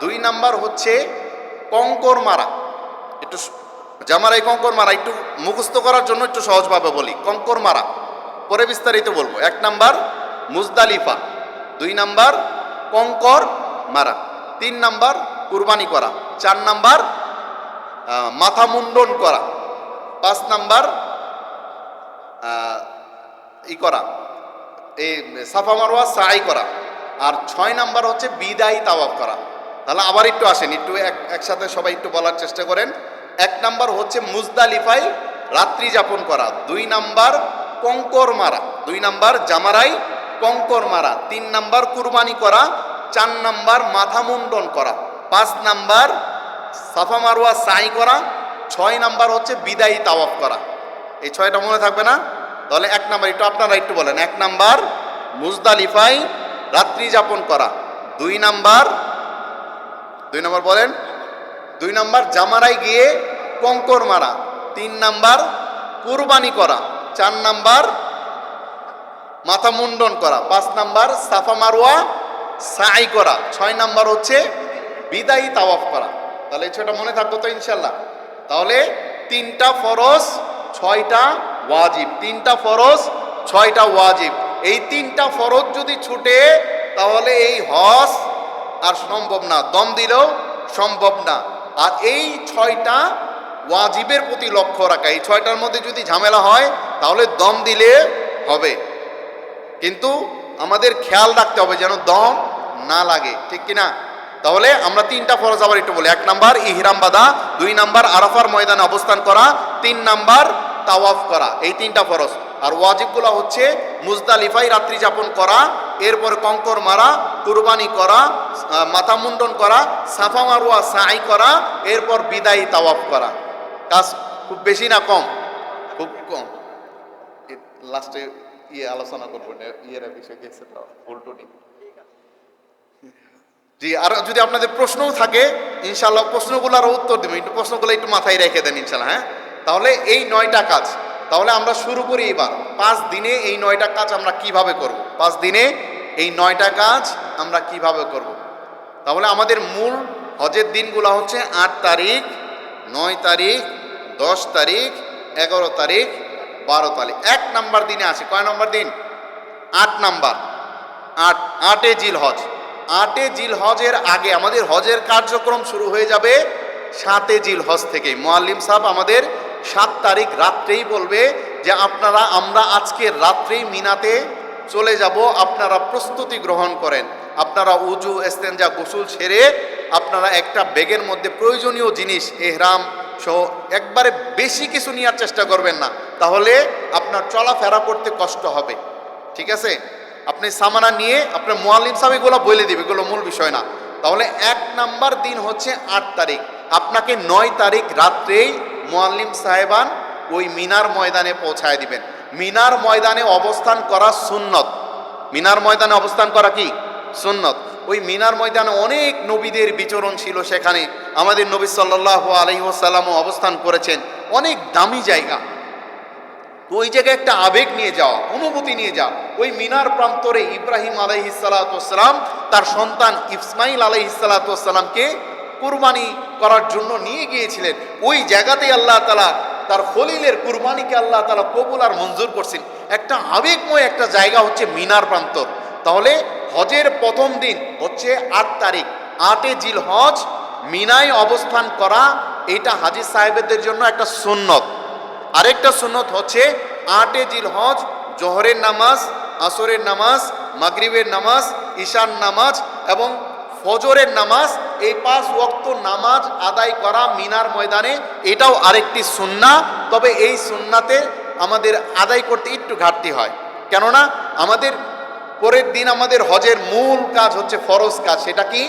2 নাম্বার হচ্ছে কঙ্কর মারা। একটু জামারাই কঙ্কর মারা একটু মুখস্থ করার জন্য একটু সহজভাবে বলি। কঙ্কর মারা পরে বিস্তারিত বলবো। 1 নাম্বার মুজদালিফা, 2 নাম্বার কঙ্কর মারা, 3 নাম্বার কুরবানি করা, 4 নাম্বার মাথা মুন্ডন করা, 5 নাম্বার করা, এই সাফা মারওয়া সাই করা, আর 6 নাম্বার হচ্ছে বিদায়ী তাওয়াফ করা। তাহলে আবার একটু আসেন, একটু একসাথে সবাই একটু বলার চেষ্টা করেন। 1 নাম্বার হচ্ছে মুজদালিফায় রাত্রি যাপন করা, 2 নাম্বার কঙ্কর মারা, 2 নাম্বার জামারাই কঙ্কর মারা, 3 নাম্বার কুরবানি করা, 4 নাম্বার মাথা মুন্ডন করা, 5 নাম্বার সাফা মারওয়া সাই করা, 6 নাম্বার হচ্ছে বিদায়ী তাওয়াফ করা। এই 6টা মনে থাকবে না? তাহলে 1 নাম্বার একটু আপনারা একটু বলেন। 1 নাম্বার মুজদালিফায় রাত্রি যাপন করা, 2 নাম্বার বলেন, 2 নাম্বার জামারাই গিয়ে কঙ্কর মারা, 3 নাম্বার কুরবানি করা, 4 নাম্বার মাথা মুন্ডন করা, 5 নাম্বার সাফা মারওয়া সাই করা, 6 নাম্বার হচ্ছে বিদায়ী তাওয়াফ করা। তাহলে এই 6টা মনে থাকতো তো ইনশাল্লাহ? তাহলে 3টা ফরজ, 6টা ওয়াজিব। 3টা ফরজ, 6টা ওয়াজিব। এই 3টা ফরজ যদি ছুটে তাহলে এই হজ আর সম্ভব না, দম দিলেও সম্ভব না। আর এই 6টা ওয়াজিবের প্রতি লক্ষ্য রাখা। এই 6টার মধ্যে যদি ঝামেলা হয় তাহলে দম দিলে হবে, কিন্তু আমাদের খেয়াল রাখতে হবে যেন দম না লাগে, ঠিক কিনা? তাহলে আমরা 3টা ফরজ আবার একটু বলি। 1 নাম্বার ইহরাম বাঁধা, 2 নাম্বার আরাফার ময়দানে অবস্থান করা, 3 নাম্বার তাওয়াফ করা। এই 3টা ফরজ। আর ওয়াজিবগুলো হচ্ছে মুজদালিফায় রাত্রি যাপন করা, এরপর কঙ্কর মারা, কুরবানি করা, মাথা মুন্ডন করা, সাফা মারওয়া সাই করা, এরপর বিদায়ী তাওয়াফ করা। কাজ খুব বেশি না কম? খুব কম। লাস্টে আলোচনা করবো বিষয় গেছে উল্টোটি। জি, আর যদি আপনাদের প্রশ্নও থাকে ইনশাল্লাহ প্রশ্নগুলোর উত্তর দেবেন। একটু প্রশ্নগুলো একটু মাথায় রেখে দেন ইনশাল্লাহ। হ্যাঁ, তাহলে এই 9টা কাজ। তাহলে আমরা শুরু করি এবার 5 দিনে এই 9টা কাজ আমরা কিভাবে করব। 5 দিনে এই 9টা কাজ আমরা কিভাবে করব। তাহলে আমাদের মূল হজের দিনগুলো হচ্ছে 8 তারিখ, 9 তারিখ, 10 তারিখ, 11 তারিখ 12 তারিখ। 1 নাম্বার দিনে আছে, কয় নম্বর দিন? 8 নাম্বার, 8 জিলহজ। 8 জিলহজের আগে আমাদের হজের কার্যক্রম শুরু হয়ে যাবে 7 জিলহজ থেকে। মুআল্লিম সাহেব আমাদের 7 তারিখ রাত্রেই বলবে যে আমরা আজকে রাত্রেই মিনাতে চলে যাব, আপনারা প্রস্তুতি গ্রহণ করেন। আপনারা উজু ইস্তেনজা গোসল সেরে আপনারা একটা ব্যাগের মধ্যে প্রয়োজনীয় জিনিস এহরাম সহ একবারে বেশি কিছু নেওয়ার চেষ্টা করবেন না, তাহলে আপনার চলাফেরা করতে কষ্ট হবে। ঠিক আছে, আপনি সামানা নিয়ে আপনার মুআল্লিম সাহেব এগুলো বলে দিবে, এগুলো মূল বিষয় না। তাহলে 1 নাম্বার দিন হচ্ছে 8 তারিখ। আপনাকে 9 তারিখ রাত্রেই মুআল্লিম সাহেবান ওই মিনার ময়দানে পৌঁছায় দিবেন। মিনার ময়দানে অবস্থান করা সুন্নত। মিনার ময়দানে অবস্থান করা কি সুন্নত। ওই মিনার ময়দানে অনেক নবীদের বিচরণ ছিল, সেখানে আমাদের নবী সাল্লাল্লাহু আলাইহি ওয়াসাল্লামও অবস্থান করেছেন। অনেক দামি জায়গা, ওই জায়গায় একটা আবেগ নিয়ে যাওয়া, অনুভূতি নিয়ে যাওয়া। ওই মিনার প্রান্তরে ইব্রাহিম আলাইহিস সালাতু ওয়াসসালাম তার সন্তান ইসমাইল আলাইহিস সালাতু ওয়াসসালামকে কুরবানি করার জন্য নিয়ে গিয়েছিলেন। ওই জায়গাতেই আল্লাহ তাআলা তার খলিলের কুরবানিকে আল্লাহ তাআলা কবুল আর মঞ্জুর করছেন। একটা আবেগময় একটা জায়গা হচ্ছে মিনার প্রান্তর। তাহলে হজের প্রথম দিন হচ্ছে 8 তারিখ, 8 জিলহজ মিনায় অবস্থান করা, এটা হাজী সাহেবদের জন্য একটা সুন্নত। আরেকটা সুন্নত হচ্ছে 8 জিলহজ জোহরের নামাজ, আসরের নামাজ, মাগরিবের নামাজ, ঈশার নামাজ এবং ফজরের নামাজ, এই 5 ওয়াক্ত নামাজ আদায় করা মিনার ময়দানে, এটাও আরেকটি সুন্নাহ। তবে এই সুন্নাতে আমাদের আদায় করতে একটু ঘাটতি হয়, কেননা আমাদের পরের দিন আমাদের হজের মূল কাজ হচ্ছে ফরজ কাজ, সেটা কি?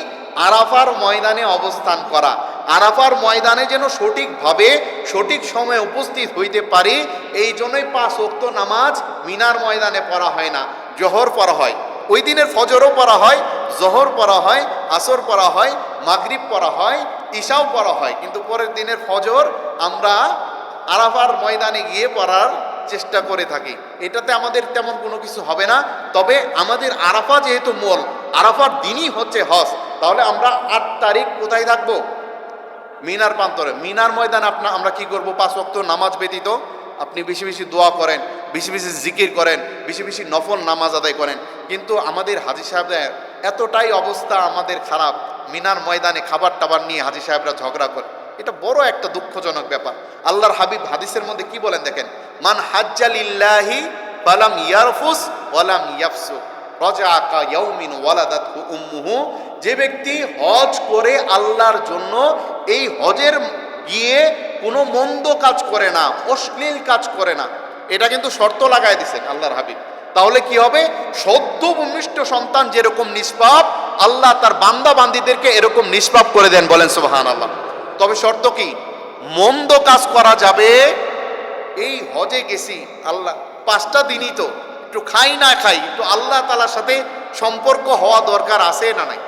আরাফার ময়দানে অবস্থান করা। আরাফার ময়দানে যেন সঠিকভাবে সঠিক সময়ে উপস্থিত হইতে পারি, এই জন্যই 5 ওয়াক্ত নামাজ মিনার ময়দানে পড়া হয় না, জোহর পড়া হয়। ওই দিনের ফজরও পড়া হয়, জোহর পড়া হয়, আসর পড়া হয়, মাগরিব পড়া হয়, ঈশাও পড়া হয়। কিন্তু পরের দিনের ফজর আমরা আরাফার ময়দানে গিয়ে পড়ার চেষ্টা করে থাকি। এটাতে আমাদের তেমন কোনো কিছু হবে না। তবে আমাদের আরাফা যেহেতু মূল, আরাফার দিনই হচ্ছে হজ, তাহলে আমরা 8 তারিখ কোথায় থাকবো? মিনার প্রান্তরে। মিনার ময়দানে আমরা কি করব? 5 ওয়াক্ত নামাজ ব্যতীত আপনি বেশি বেশি দোয়া করেন, বেশি বেশি জিকির করেন, বেশি বেশি নফল নামাজ আদায় করেন। কিন্তু আমাদের হাজী সাহেবরা এতটাই অবস্থা আমাদের খারাপ, মিনার ময়দানে খাবার টাবার নিয়ে হাজী সাহেবরা ঝগড়া করে। এটা বড় একটা দুঃখজনক ব্যাপার। আল্লাহর হাবিব হাদিসের মধ্যে কি বলেন দেখেন, মান হাজ্জা লিল্লাহি ফালাম ইয়ারফুস ওয়ালাম ইয়াফসুক রাজা কা ইয়াউমিন ওয়ালাদাতহু উম্মুহু। যে ব্যক্তি হজ করে আল্লাহর জন্য, এই হজের গিয়ে কোনো মন্দ কাজ করে না, অশ্লীল কাজ করে না, এটা কিন্তু শর্ত লাগায় দিয়েছেন আল্লাহর হাবিব। তাহলে কি হবে? সদ্য ভূমিষ্ঠ সন্তান যেরকম নিষ্পাপ, আল্লাহ তার বান্দা বান্দীদেরকে এরকম নিষ্পাপ করে দেন, বলেন সুবহানাল্লাহ। তবে শর্ত কি? মন্দ কাজ করা যাবে। এই হজে গেছি, আল্লাহ 5টা দিনই তো একটু খাই না খাই, একটু আল্লাহ তাআলার সাথে সম্পর্ক হওয়া দরকার আছে না নাই?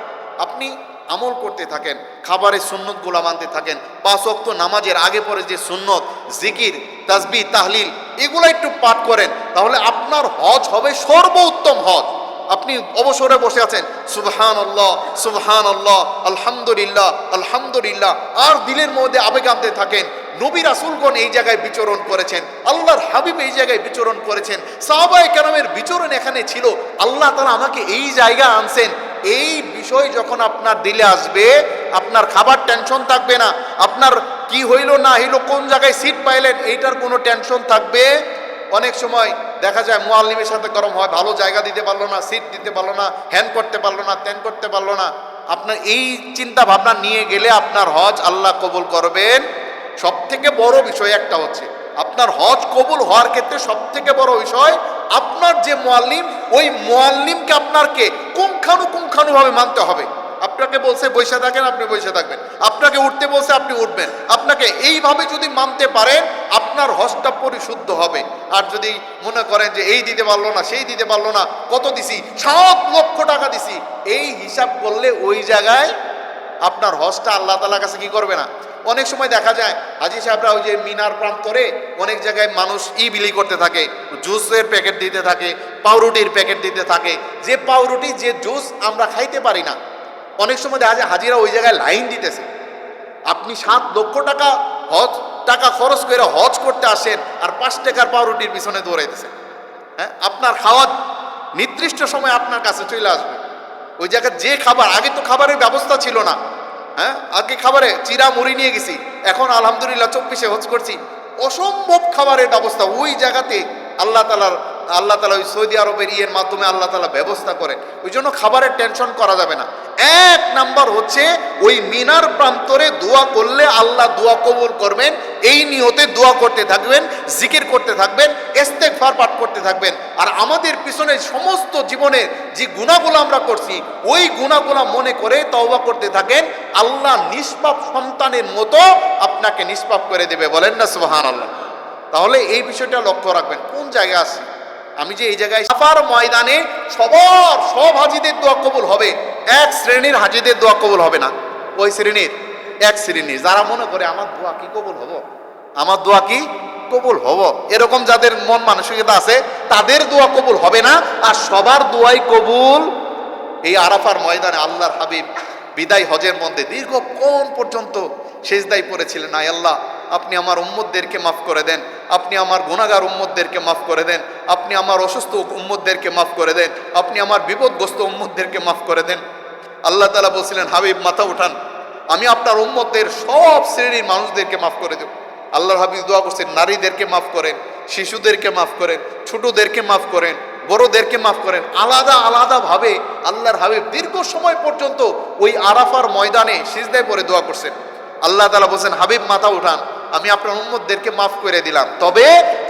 আপনি আমল করতে থাকেন, খাবারের সুন্নতগুলো মানতে থাকেন, 5 ওয়াক্ত নামাজের আগে পরে যে সুন্নত, জিকির, তাসবিহ, তাহলিল, এগুলো একটু পাঠ করেন, তাহলে আপনার হজ হবে সর্বোত্তম হজ। আপনি অবসরে বসে আছেন, সুবহানাল্লাহ সুবহানাল্লাহ, আলহামদুলিল্লাহ আলহামদুলিল্লাহ, আর দিলের মধ্যে আবেগ আনতে থাকেন। নবী রাসূলগণ এই জায়গায় বিচরণ করেছেন, আল্লাহর হাবিব এই জায়গায় বিচরণ করেছেন, সাহাবায়ে কেরামের বিচরণ এখানে ছিল, আল্লাহ তাআলা আমাকে এই জায়গা আনছেন। এই বিষয় যখন আপনার দিলে আসবে, আপনার খাবার টেনশন থাকবে না, আপনার কি হইল না হইল, কোন জায়গায় সিট পাইলেন, এইটার কোনো টেনশন থাকবে। অনেক সময় দেখা যায় মুআল্লিমের সাথে গরম হয়, ভালো জায়গা দিতে পারলো না, সিট দিতে পারলো না, হ্যান করতে পারলো না, ত্যান করতে পারলো না। আপনার এই চিন্তা ভাবনা নিয়ে গেলে আপনার হজ আল্লাহ কবুল করবেন। সব থেকে বড় বিষয় একটা হচ্ছে, আপনার হজ কবুল হওয়ার ক্ষেত্রে সব থেকে বড় বিষয়, আপনার যে মুআল্লিম, ওই মুআল্লিমকে আপনাকে পুঙ্খানুপুঙ্খানুভাবে মানতে হবে। আপনাকে বলছে বসে থাকেন, আপনি বসে থাকবেন, আপনাকে উঠতে বলছে আপনি উঠবেন। আপনাকে এইভাবে যদি মানতে পারেন, আপনার হজটা পরিশুদ্ধ হবে। আর যদি মনে করেন যে এই দিতে পারলো না, সেই দিতে পারলো না, কত দিছি, 7 লক্ষ টাকা দিছি, এই হিসাব করলে ওই জায়গায় আপনার হজটা আল্লাহ তাআলার কাছে কি করবে না। অনেক সময় দেখা যায় হাজী সাহেবরা ওই যে মিনার প্রান্তরে অনেক জায়গায় মানুষ বিলি করতে থাকে, জুসের প্যাকেট দিতে থাকে, পাউরুটির প্যাকেট দিতে থাকে। যে পাউরুটি, যে জুস আমরা খাইতে পারি না, অনেক সময় দেখা যায় হাজিরা ওই জায়গায় লাইন দিতেছে। আপনি 7 লক্ষ টাকা হজ টাকা খরচ করে হজ করতে আসেন আর 5 টাকার পাউরুটির পিছনে দৌড়াইতেছেন। হ্যাঁ, আপনার খাওয়া নির্দিষ্ট সময় আপনার কাছে চলে আসবে। ওই জায়গায় যে খাবার, আগে তো খাবারের ব্যবস্থা ছিল না। হ্যাঁ, আগে খাবারে চিরা মুড়ি নিয়ে গেছি, এখন আলহামদুলিল্লাহ 24-এ হজ করছি, অসম্ভব খাবারের ব্যবস্থা ওই জায়গাতে আল্লাহ তালা ওই সৌদি আরবের ইয়ের মাধ্যমে আল্লাহ তালা ব্যবস্থা করেন। ওই জন্য খাবারের টেনশন করা যাবে না। 1 নাম্বার হচ্ছে ওই মিনার প্রান্তরে দোয়া করলে আল্লাহ দোয়া কবুল করবেন, এই নিয়তে দোয়া করতে থাকবেন, জিকির করতে থাকবেন, ইস্তেগফার পাঠ করতে থাকবেন। আর আমাদের পিছনে সমস্ত জীবনের যে গুনাহগুলো আমরা করছি ওই গুনাহগুলো মনে করে তওবা করতে থাকেন, আল্লাহ নিষ্পাপ সন্তানের মতো আপনাকে নিষ্পাপ করে দেবে। বলেন না সুবহানাল্লাহ। তাহলে এই বিষয়টা লক্ষ্য রাখবেন, কোন জায়গায় আছি আমি, যে এই জায়গায় আরাফার ময়দানে সব হাজিদের দোয়া কবুল হবে, এক শ্রেণীর হাজিদের দোয়া কবুল হবে না। ওই শ্রেণীর এক শ্রেণীর যারা মনে করে আমার দোয়া কি কবুল হবো, আমার দোয়া কি কবুল হব, এরকম যাদের মন মানসিকতা আছে তাদের দোয়া কবুল হবে না। আর সবার দোয়াই কবুল এই আরাফার ময়দানে। আল্লাহর হাবিব বিদায় হজের মধ্যে দীর্ঘক্ষণ পর্যন্ত সেজদায় পড়েছিলেন, আয় আল্লাহ আপনি আমার উম্মতদেরকে মাফ করে দেন, আপনি আমার গুনাহগার উম্মতদেরকে মাফ করে দেন, আপনি আমার অসুস্থ উম্মতদেরকে মাফ করে দেন, আপনি আমার বিপদগ্রস্ত উম্মতদেরকে মাফ করে দেন। আল্লাহ তাআলা বলছিলেন, হাবিব মাথা উঠান, আমি আপনার উম্মতদের সব শ্রেণীর মানুষদেরকে মাফ করে দেব। আল্লাহর হাবিব দোয়া করছেন, নারীদেরকে মাফ করেন, শিশুদেরকে মাফ করেন, ছোটদেরকে মাফ করেন, বড়দেরকে মাফ করেন। আলাদা আলাদা ভাবে আল্লাহর হাবিব দীর্ঘ সময় পর্যন্ত ওই আরাফার ময়দানে সিজদায় পড়ে দোয়া করছেন। আল্লাহ তাআলা বলছেন, হাবিব মাথা উঠান, আমি আপনার উম্মতদেরকে মাফ করে দিলাম, তবে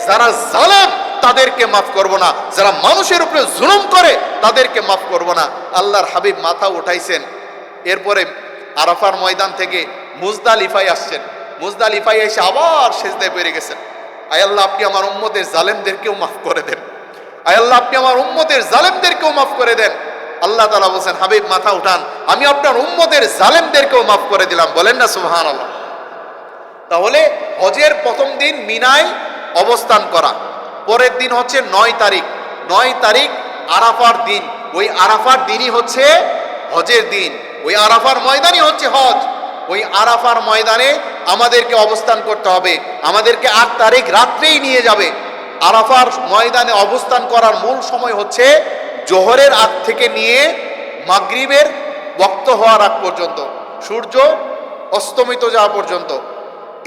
যারা জালেম তাদেরকে মাফ করব না, যারা মানুষের উপরে জুলুম করে তাদেরকে মাফ করব না। আল্লাহর হাবিব মাথা উঠাইছেন। এরপরে আরাফার ময়দান থেকে মুজদালিফায় আসছেন, মুজদালিফায় এসে আবার সিজদায় পড়ে গেছেন, আয় আল্লাহ আপনি আমার উম্মতের জালেমদেরকেও মাফ করে দেন, আয় আল্লাহ আপনি আমার উম্মতের জালেমদেরকেও মাফ করে দেন। আল্লাহ তাআলা বলেন, হাবিব মাথা উঠান, আমি আপনার উম্মতের জালেমদেরকেও মাফ করে দিলাম। বলেন না সুবহানাল্লাহ। তাহলে হজের প্রথম দিন মিনায় অবস্থান করা, পরের দিন হচ্ছে 9 তারিখ, 9 তারিখ আরাফার দিন। ওই আরাফার দিনই হচ্ছে হজের দিন, ওই আরাফার ময়দানই হচ্ছে হজ। ওই আরাফার ময়দানে আমাদেরকে অবস্থান করতে হবে, আমাদেরকে 8 তারিখ রাত্রেই নিয়ে যাবে। আরাফার ময়দানে অবস্থান করার মূল সময় হচ্ছে জোহরের আগ থেকে নিয়ে মাগরিবের ওয়াক্ত হওয়ার আগ পর্যন্ত, সূর্য অস্তমিত যাওয়া পর্যন্ত।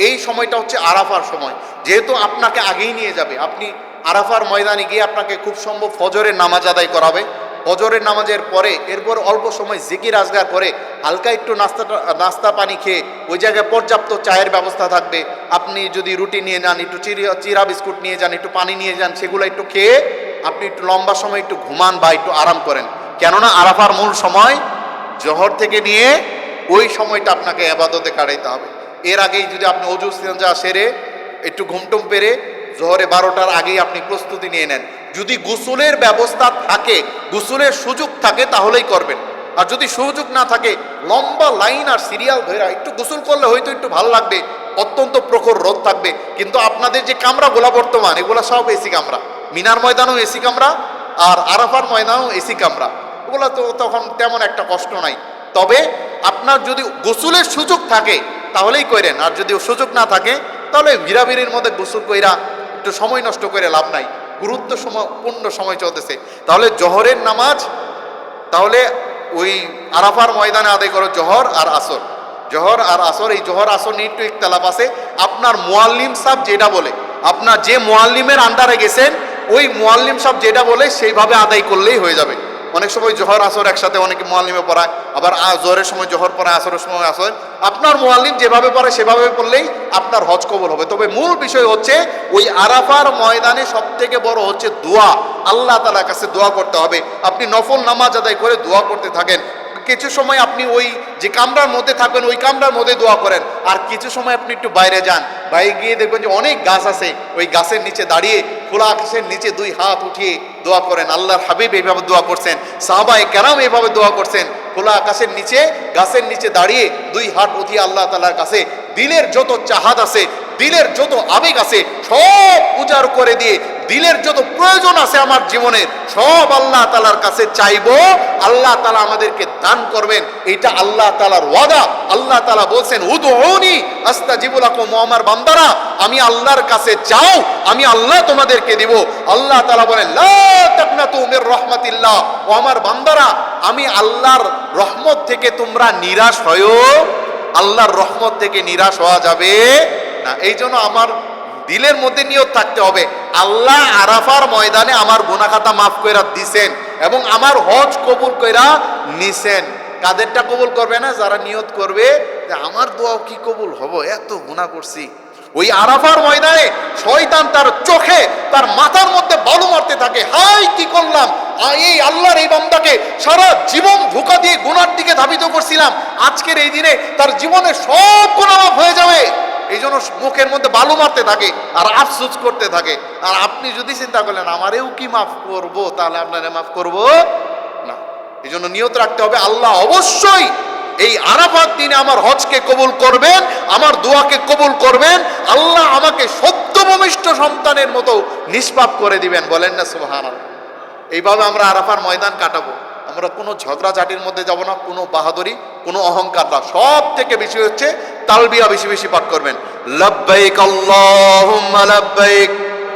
এই সময়টা হচ্ছে আরাফার সময়। যেহেতু আপনাকে আগেই নিয়ে যাবে, আপনি আরাফার ময়দানে গিয়ে আপনাকে খুব সম্ভব ফজরের নামাজ আদায় করাবে। ফজরের নামাজের পরে এরপর অল্প সময় জিকির আজগার করে হালকা একটু নাস্তা পানি খেয়ে ওই জায়গায় পর্যাপ্ত চায়ের ব্যবস্থা থাকবে। আপনি যদি রুটি নিয়ে যান, একটু চিরা বিস্কুট নিয়ে যান, একটু পানি নিয়ে যান, সেগুলো একটু খেয়ে আপনি একটু লম্বা সময় একটু ঘুমান বা একটু আরাম করেন। কেননা আরাফার মূল সময় জোহর থেকে নিয়ে ওই সময়টা আপনাকে ইবাদতে কাটাইতে হবে। এর আগেই যদি আপনি অজু সিনজা সেরে একটু ঘুমটুম পেরে জোহরে 12টার আগেই আপনি প্রস্তুতি নিয়ে নেন। যদি গোসলের ব্যবস্থা থাকে, গোসলের সুযোগ থাকে তাহলেই করবেন। আর যদি সুযোগ না থাকে, লম্বা লাইন আর সিরিয়াল ধরে একটু গোসল করলে হয়তো একটু ভালো লাগবে, অত্যন্ত প্রখর রোদ থাকবে। কিন্তু আপনাদের যে কামরাগুলা বর্তমান, এগুলা সব এসি কামরা, মিনার ময়দানও এসি কামরা আর আরাফার ময়দানও এসি কামরা, ওগুলা তো তখন তেমন একটা কষ্ট নাই। তবে আপনার যদি গোসলের সুযোগ থাকে তাহলেই করেন, আর যদি সুযোগ না থাকে তাহলে ভিড়াভিড়ির মধ্যে গোসল কইরা একটু সময় নষ্ট করে লাভ নাই। গুরুত্বপূর্ণ সময় চলতেছে। তাহলে জোহরের নামাজ, তাহলে ওই আরাফার ময়দানে আদায় করো জোহর আর আসর। জোহর আর আসর, এই জোহর আসর নিয়ে একটু ইখতিলাফ আছে। আপনার মুয়াল্লিম সাহেব যেটা বলে, আপনার যে মুয়াল্লিমের আন্ডারে গেছেন ওই মুয়াল্লিম সাহেব যেটা বলে সেইভাবে আদায় করলেই হয়ে যাবে। অনেক সময় জোহর আসর একসাথে অনেকে মুয়াল্লিমে পড়ায়, আবার জোহরের সময় জোহর পড়ায়, আসরের সময় আসর। আপনার মুয়াল্লিম যেভাবে পড়ে সেভাবে পড়লেই আপনার হজ কবুল হবে। তবে মূল বিষয় হচ্ছে ওই আরাফার ময়দানে সবথেকে বড় হচ্ছে দোয়া। আল্লাহ তাআলার কাছে দোয়া করতে হবে। আপনি নফল নামাজ আদায় করে দোয়া করতে থাকেন। কিছু সময় আপনি ওই যে কামরার মধ্যে থাকবেন ওই কামরার মধ্যে দোয়া করেন, আর কিছু সময় আপনি একটু বাইরে যান, বাইরে গিয়ে দেখবেন যে অনেক গাছ আছে, ওই গাছের নিচে দাঁড়িয়ে খোলা আকাশের নিচে 2 হাত উঠিয়ে দোয়া করেন। আল্লাহর হাবিব এইভাবে দোয়া করছেন, সাহাবায়ে কেরাম এইভাবে দোয়া করছেন। খোলা আকাশের নিচে গাছের নিচে দাঁড়িয়ে 2 হাত উঠিয়ে আল্লাহ তাআলার কাছে দিলের যত চাহাত আছে, দিলের যত আবেগ আছে সব উজাড় করে দিয়ে দিলের যত প্রয়োজন আছে আমার জীবনের সব আল্লাহ তাআলার কাছে চাইবো, আল্লাহ তাআলা আমাদেরকে দান করবেন। এটা আল্লাহ তাআলার ওয়াদা। আল্লাহ তাআলা বলছেন উদউনি আস্তাজিবু লাকুম, আমার বান্দারা আমি আল্লাহর কাছে চাও, আমি আল্লাহ তোমাদেরকে দিব। আল্লাহ তাআলা বলেন লা তাকনাতু মির রাহমাতিল্লাহ, ও আমার বান্দারা আমি আল্লাহর রহমত থেকে তোমরা নিরাশ হয়ো, আল্লাহর রহমত থেকে নিরাশ হওয়া যাবে না। এই জন্য আমার দিলের মধ্যে নিয়ত থাকতে হবে আল্লাহ আরাফার ময়দানে আমার গুনাহ খাতা মাফ কইরা দিছেন এবং আমার হজ কবুল কইরা নিছেন। কাদেরটা কবুল করবে না? যারা নিয়ত করবে যে আমার দোয়াও কি কবুল হবো, এত গুনাহ করছি। ওই আরাফার ময়দানে শয়তান তার চোখে তার মাথার মধ্যে বালু মারতে থাকে, হাই কি করলাম, এই আল্লাহর এই বান্দাকে সারা জীবন ধোঁকা দিয়ে গুনার দিকে ধাবিত করছিলাম, আজকের এই দিনে তার জীবনে সব গুনাহ মাফ হয়ে যাবে। এই জন্য মুখের মধ্যে বালু মারতে থাকে আর আফসোস করতে থাকে। আর আপনি যদি চিন্তা করলেন আমারেও কি মাফ করবো, তাহলে আপনারা মাফ করবো না। এই জন্য নিয়ত রাখতে হবে আল্লাহ অবশ্যই এই আরাফাত দিনে আমার হজকে কবুল করবেন, আমার দোয়াকে কবুল করবেন, আল্লাহ আমাকে সত্যভূমিষ্ঠ সন্তানের মতো নিষ্পাপ করে দিবেন। বলেন না সুবহানাল্লাহ। এইভাবে আমরা আরাফার ময়দান কাটাবো। আমরা কোনো ঝগড়াঝাটির মধ্যে যাব না, কোনো বাহাদুরি, কোনো অহংকার না। সব থেকে বেশি হচ্ছে তালবিয়া বেশি বেশি পাঠ করবেন। লাব্বাইক আল্লাহুম্মা লাব্বাইক।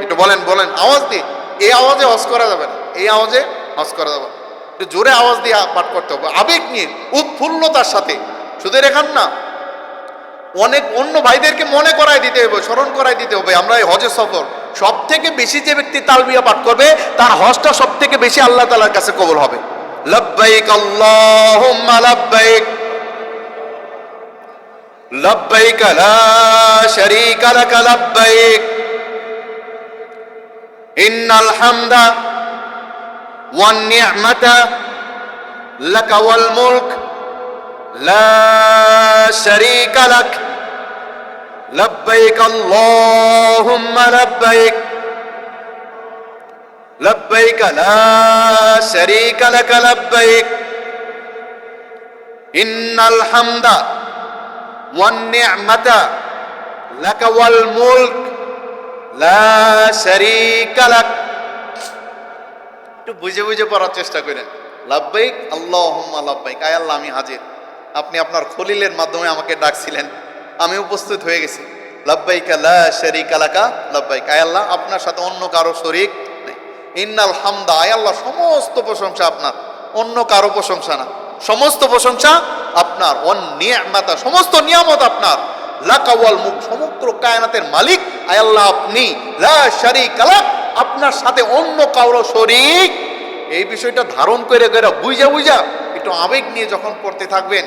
একটু বলেন বলেন আওয়াজ দিয়ে। এই আওয়াজে হজ করা যাবে না, এই আওয়াজে হজ করা যাবে না। একটু জোরে আওয়াজ দিয়ে পাঠ করতে হবে, আবেগ নিয়ে, উৎফুল্লতার সাথে। শুধু এখান না, অনেক অন্য ভাইদেরকে মনে করাই দিতে হবে, স্মরণ করাই দিতে হবে আমরা এই হজের সফর। সব থেকে বেশি যে ব্যক্তি তালবিয়া পাঠ করবে তার হজটা সব থেকে বেশি আল্লাহ তাআলার কাছে কবুল হবে। লাব্বাইক আল্লাহুম্মা লাব্বাইক লাব্বাইক লা শারীকা লাক লাব্বাইক ইন্নাল হামদা ওয়ান নি'মাতা লাকা ওয়াল মুলক লা শারীকা লাক লাব্বাইক আল্লাহুম্মা লাব্বাইক লাব্বাইক লা শারীকা লাক লাব্বাইক ইন্নাল হামদা ওয়ান নি'মাতা লাকা ওয়াল মুলক লা শারীকা লাক। একটু বুঝে বুঝে পড়ার চেষ্টা করেন। লাব্বাইক আল্লাহুম্মা লাব্বাইক, আয় আল্লাহ আমি হাজির, আপনি আপনার খলিলের মাধ্যমে আমাকে ডাকছিলেন, আমি উপস্থিত হয়ে গেছি। লাব্বাইক লা শারীকা লাকা লাব্বাইক, আয় আল্লাহ আপনার সাথে অন্য কারো শরীক নেই। ইন্নাল হামদা, আয় আল্লাহ সমস্ত প্রশংসা আপনার, অন্য কারো প্রশংসা না, সমস্ত প্রশংসা আপনার। ওয়ান নি'মাতা, সমস্ত নিয়ামত আপনার। লাকা ওয়াল মুলক, সমগ্র কায়নাতের মালিক আয় আল্লাহ আপনি। লা শারীকা লাক, আপনার সাথে অন্য কারো শরীক। এই বিষয়টা ধারণ করে বুঝা বুঝা একটু আবেগ নিয়ে যখন পড়তে থাকবেন,